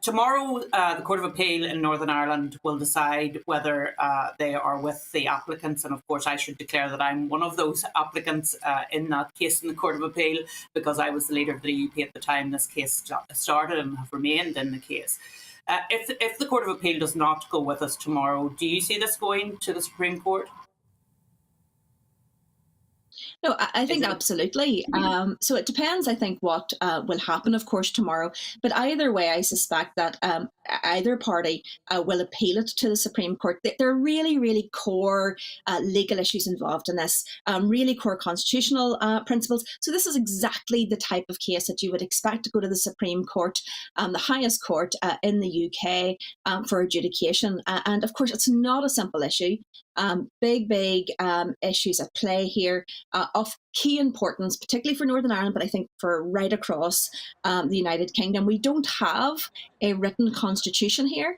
Tomorrow, the Court of Appeal in Northern Ireland will decide whether they are with the applicants. And of course, I should declare that I'm one of those applicants in that case in the Court of Appeal, because I was the leader of the DUP at the time this case started and have remained in the case. If the Court of Appeal does not go with us tomorrow, do you see this going to the Supreme Court? No, I think absolutely. So it depends, I think, what will happen, of course, tomorrow. But either way, I suspect that either party will appeal it to the Supreme Court. There are really, really core legal issues involved in this, really core constitutional principles. So this is exactly the type of case that you would expect to go to the Supreme Court, the highest court in the UK, for adjudication. And of course, it's not a simple issue. Big issues at play here of key importance, particularly for Northern Ireland, but I think for right across the United Kingdom. We don't have a written constitution here.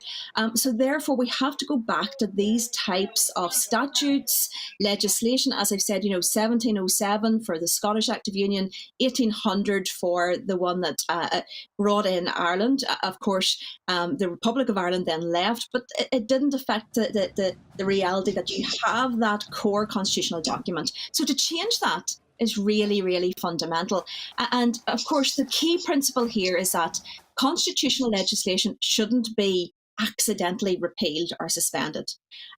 So therefore, we have to go back to these types of statutes, legislation. As I've said, 1707 for the Scottish Act of Union, 1800 for the one that brought in Ireland. Of course, the Republic of Ireland then left, but it didn't affect the reality that you have that core constitutional document. So to change that is really, really fundamental. And of course, the key principle here is that constitutional legislation shouldn't be accidentally repealed or suspended.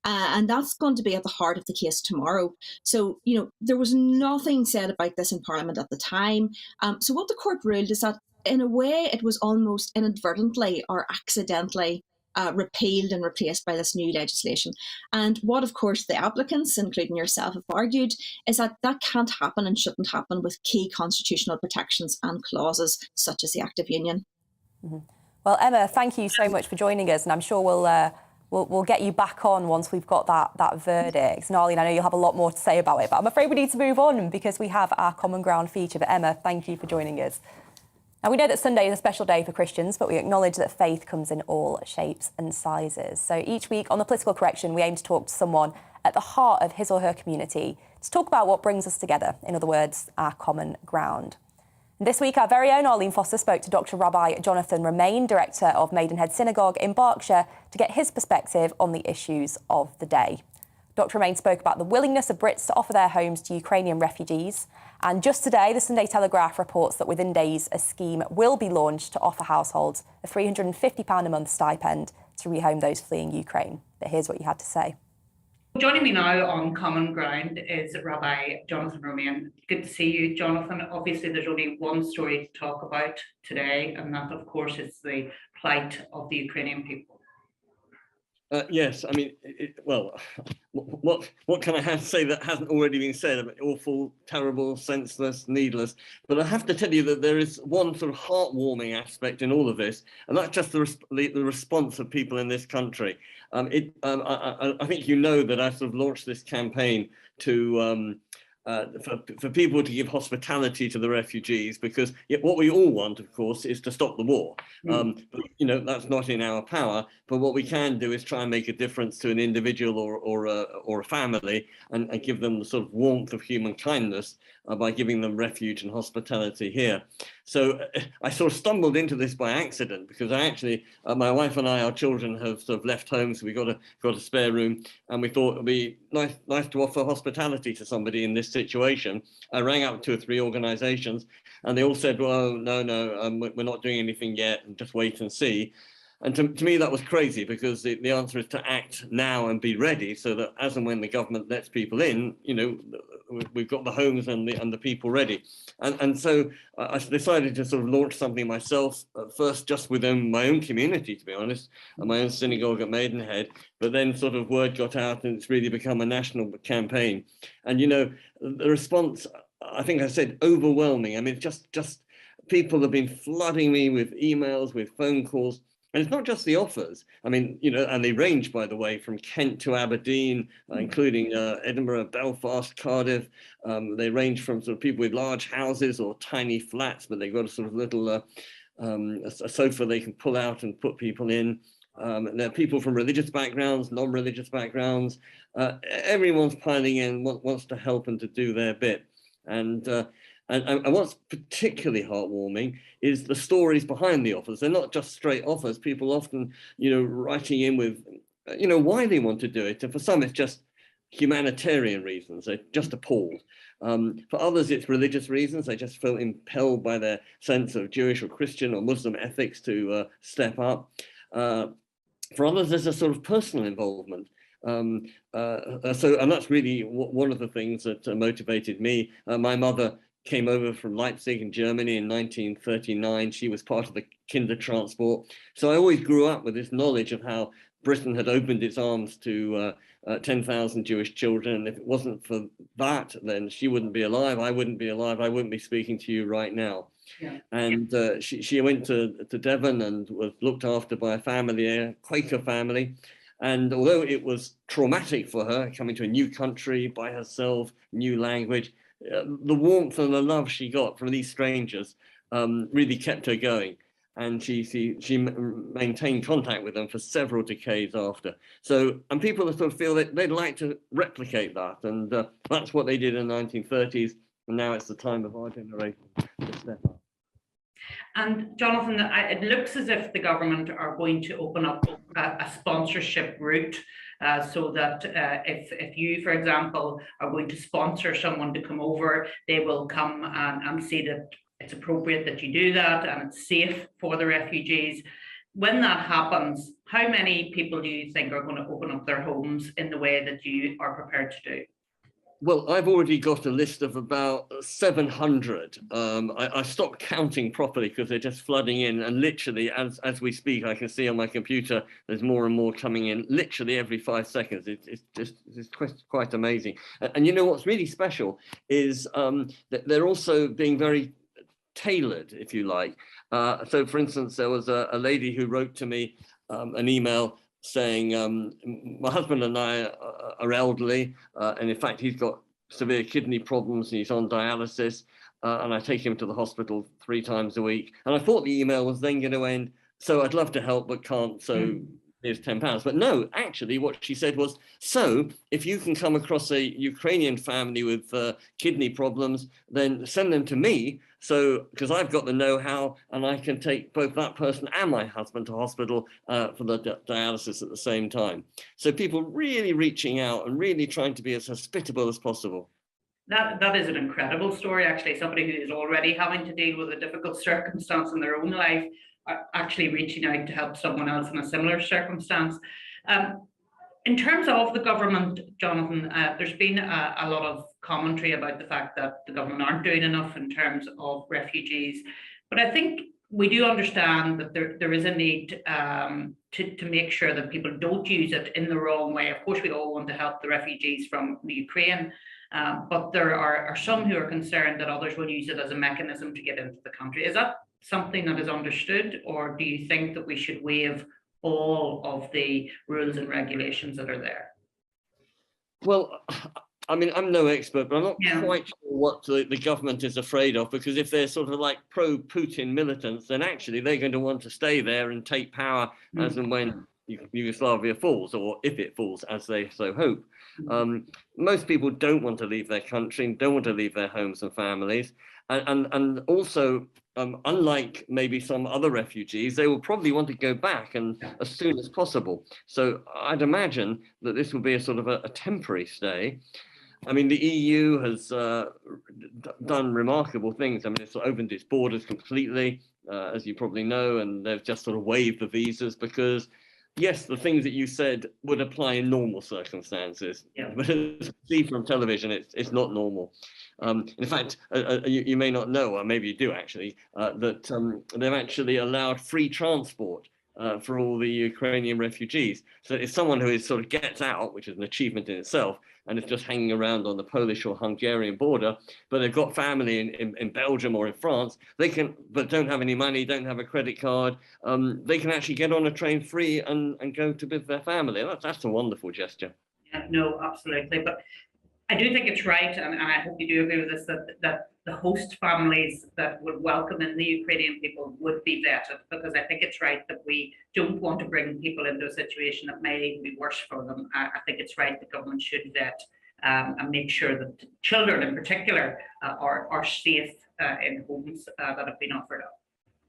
And that's going to be at the heart of the case tomorrow. So, there was nothing said about this in Parliament at the time. So what the court ruled is that in a way it was almost inadvertently or accidentally repealed and replaced by this new legislation. And what, of course, the applicants, including yourself, have argued is that that can't happen and shouldn't happen with key constitutional protections and clauses such as the Act of Union. Mm-hmm. Well, Emma, thank you so much for joining us, and I'm sure we'll get you back on once we've got that verdict. And Arlene, I know you'll have a lot more to say about it, but I'm afraid we need to move on because we have our Common Ground feature. But Emma, thank you for joining us. Now, we know that Sunday is a special day for Christians, but we acknowledge that faith comes in all shapes and sizes. So each week on The Political Correction, we aim to talk to someone at the heart of his or her community to talk about what brings us together, in other words, our common ground. And this week, our very own Arlene Foster spoke to Dr. Rabbi Jonathan Romain, director of Maidenhead Synagogue in Berkshire, to get his perspective on the issues of the day. Dr. Romain spoke about the willingness of Brits to offer their homes to Ukrainian refugees. And just today, the Sunday Telegraph reports that within days, a scheme will be launched to offer households a £350 a month stipend to rehome those fleeing Ukraine. But here's what you had to say. Joining me now on Common Ground is Rabbi Jonathan Romain. Good to see you, Jonathan. Obviously, there's only one story to talk about today, and that, of course, is the plight of the Ukrainian people. Yes, I mean, what can I have to say that hasn't already been said? Awful, terrible, senseless, needless. But I have to tell you that there is one sort of heartwarming aspect in all of this, and that's just the response of people in this country. I think you know that I sort of launched this campaign to for people to give hospitality to the refugees, because what we all want, of course, is to stop the war. But, that's not in our power. But what we can do is try and make a difference to an individual or a family, and give them the sort of warmth of human kindness by giving them refuge and hospitality here. So I sort of stumbled into this by accident, because I actually, my wife and I, our children have sort of left home, so we got a spare room, and we thought it'd be nice to offer hospitality to somebody in this situation. I rang up 2 or 3 organisations, and they all said, "Well, no, we're not doing anything yet, and just wait and see." And to me, that was crazy, because the answer is to act now and be ready, so that as and when the government lets people in, we've got the homes and the people ready. And so I decided to sort of launch something myself, first just within my own community, to be honest, and my own synagogue at Maidenhead. But then sort of word got out, and it's really become a national campaign. And, the response, I think I said overwhelming. I mean, just people have been flooding me with emails, with phone calls. And it's not just the offers. I mean, and they range, by the way, from Kent to Aberdeen, including Edinburgh, Belfast, Cardiff. They range from sort of people with large houses or tiny flats, but they've got a sort of little a sofa they can pull out and put people in. There are people from religious backgrounds, non-religious backgrounds. Everyone's piling in, wants to help and to do their bit. And what's particularly heartwarming is the stories behind the offers. They're not just straight offers. People often, writing in with, why they want to do it. And for some, it's just humanitarian reasons. They're just appalled. For others, it's religious reasons. They just feel impelled by their sense of Jewish or Christian or Muslim ethics to step up. For others, there's a sort of personal involvement. And that's really one of the things that motivated me. My mother came over from Leipzig in Germany in 1939. She was part of the Kindertransport. So I always grew up with this knowledge of how Britain had opened its arms to 10,000 Jewish children. And if it wasn't for that, then she wouldn't be alive. I wouldn't be alive. I wouldn't be speaking to you right now. Yeah. And she went to Devon and was looked after by a family, a Quaker family. And although it was traumatic for her, coming to a new country by herself, new language, the warmth and the love she got from these strangers really kept her going. And she maintained contact with them for several decades after. So, and people sort of feel that they'd like to replicate that. And that's what they did in the 1930s. And now it's the time of our generation to step up. And Jonathan, it looks as if the government are going to open up a sponsorship route so that if you, for example, are going to sponsor someone to come over, they will come and see that it's appropriate that you do that and it's safe for the refugees. When that happens, how many people do you think are going to open up their homes in the way that you are prepared to do? Well, I've already got a list of about 700. I stopped counting properly because they're just flooding in. And literally, as we speak, I can see on my computer, there's more and more coming in literally every 5 seconds. It's quite amazing. And you know what's really special is that they're also being very tailored, if you like. So, for instance, there was a lady who wrote to me an email saying, my husband and I are elderly, and in fact, he's got severe kidney problems and he's on dialysis, and I take him to the hospital 3 times a week. And I thought the email was then going to end, so I'd love to help, but can't, so here's £10. But no, actually what she said was, so if you can come across a Ukrainian family with kidney problems, then send them to me. So, because I've got the know-how and I can take both that person and my husband to hospital for the dialysis at the same time. So people really reaching out and really trying to be as hospitable as possible. That is an incredible story, actually. Somebody who is already having to deal with a difficult circumstance in their own life, actually reaching out to help someone else in a similar circumstance. In terms of the government, Jonathan, there's been a lot of commentary about the fact that the government aren't doing enough in terms of refugees. But I think we do understand that there is a need to make sure that people don't use it in the wrong way. Of course, we all want to help the refugees from the Ukraine, but there are some who are concerned that others will use it as a mechanism to get into the country. Is that something that is understood, or do you think that we should waive all of the rules and regulations that are there? Well, I mean, I'm no expert, but I'm not quite sure what the government is afraid of, because if they're sort of like pro-Putin militants, then actually they're going to want to stay there and take power as and when Yugoslavia falls, or if it falls, as they so hope. Most people don't want to leave their country and don't want to leave their homes and families. And also, unlike maybe some other refugees, they will probably want to go back and as soon as possible. So I'd imagine that this will be a sort of a temporary stay. I mean, the EU has done remarkable things. I mean, it's opened its borders completely, as you probably know, and they've just sort of waived the visas because, yes, the things that you said would apply in normal circumstances. But as you see from television, it's not normal. In fact, you may not know, or maybe you do actually, that they've actually allowed free transport for all the Ukrainian refugees. So if someone who is sort of gets out, which is an achievement in itself, and is just hanging around on the Polish or Hungarian border, but they've got family in Belgium or in France, they can, but don't have any money, don't have a credit card, they can actually get on a train free and go to visit their family. That's a wonderful gesture. Yeah, no, absolutely. But I do think it's right, and I hope you do agree with this, that the host families that would welcome in the Ukrainian people would be vetted, because I think it's right that we don't want to bring people into a situation that may even be worse for them. I think it's right that government should vet and make sure that children in particular are safe in homes that have been offered up.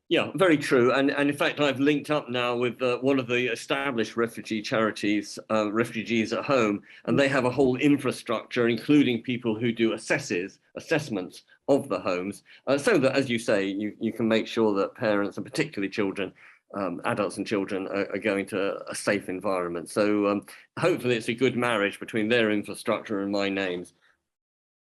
Yeah, very true. And in fact, I've linked up now with one of the established refugee charities, Refugees at Home, and they have a whole infrastructure, including people who do assessments of the homes, so that, as you say, you can make sure that parents, and particularly children, adults and children, are going to a safe environment. So hopefully it's a good marriage between their infrastructure and my names.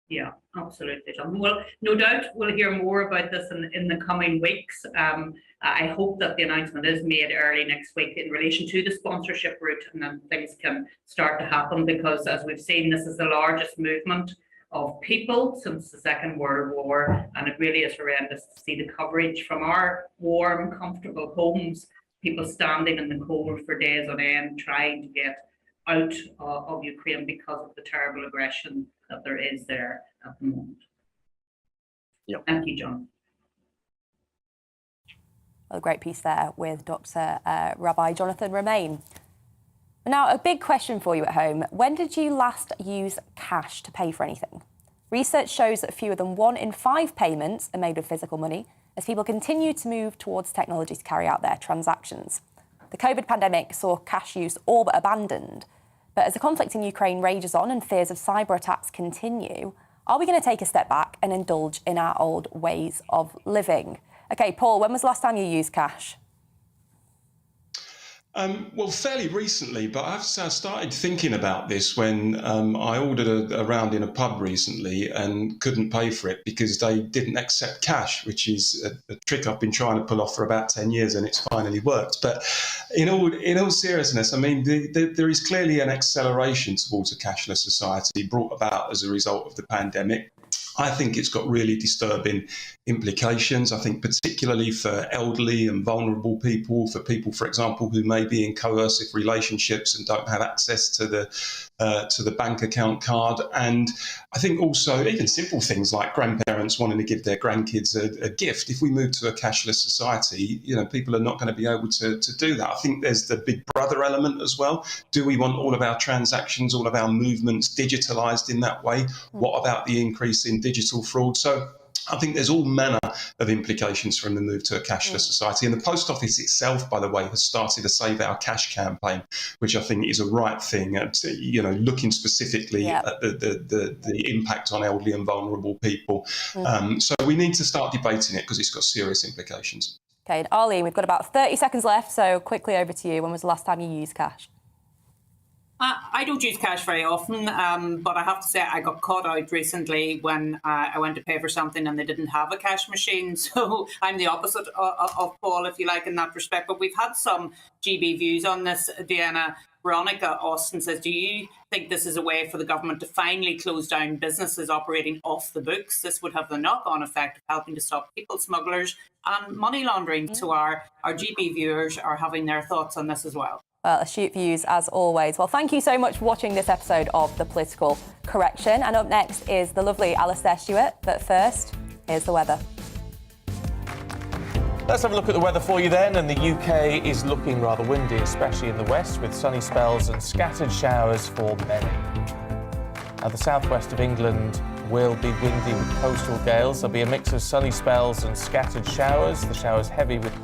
Yeah, absolutely, John. Well, no doubt we'll hear more about this in the coming weeks. I hope that the announcement is made early next week in relation to the sponsorship route, and then things can start to happen, because as we've seen, this is the largest movement of people since the Second World War, and it really is horrendous to see the coverage from our warm, comfortable homes, people standing in the cold for days on end trying to get out of Ukraine because of the terrible aggression that there is there at the moment. Yeah. Thank you, John. Well, a great piece there with Dr. Rabbi Jonathan Romain. Now, a big question for you at home. When did you last use cash to pay for anything? Research shows that fewer than 1 in 5 payments are made with physical money as people continue to move towards technology to carry out their transactions. The COVID pandemic saw cash use all but abandoned. But as the conflict in Ukraine rages on and fears of cyber attacks continue, are we going to take a step back and indulge in our old ways of living? OK, Paul, when was the last time you used cash? Well, fairly recently, but I've started thinking about this when I ordered a round in a pub recently and couldn't pay for it because they didn't accept cash, which is a trick I've been trying to pull off for about 10 years, and it's finally worked. But in all seriousness, I mean, there is clearly an acceleration towards a cashless society brought about as a result of the pandemic. I think it's got really disturbing implications. I think particularly for elderly and vulnerable people, for people, for example, who may be in coercive relationships and don't have access to the bank account card. And I think also even simple things like grandparents wanting to give their grandkids a gift. If we move to a cashless society, people are not going to be able to do that. I think there's the big brother element as well. Do we want all of our transactions, all of our movements digitalised in that way? What about the increase in digital fraud? So I think there's all manner of implications from the move to a cashless society. And the Post Office itself, by the way, has started a Save Our Cash campaign, which I think is a right thing at, looking specifically at the impact on elderly and vulnerable people. So we need to start debating it because it's got serious implications. OK, and Arlene, we've got about 30 seconds left, so quickly over to you. When was the last time you used cash? I don't use cash very often, but I have to say I got caught out recently when I went to pay for something and they didn't have a cash machine. So I'm the opposite of Paul, if you like, in that respect. But we've had some GB views on this, Deanna. Veronica Austin says, do you think this is a way for the government to finally close down businesses operating off the books? This would have the knock-on effect of helping to stop people smugglers and money laundering. So our GB viewers are having their thoughts on this as well. Well, astute views as always. Well, thank you so much for watching this episode of The Political Correction. And up next is the lovely Alistair Stewart. But first, here's the weather. Let's have a look at the weather for you then. And the UK is looking rather windy, especially in the west, with sunny spells and scattered showers for many. Now, the southwest of England will be windy with coastal gales. There'll be a mix of sunny spells and scattered showers. The showers heavy with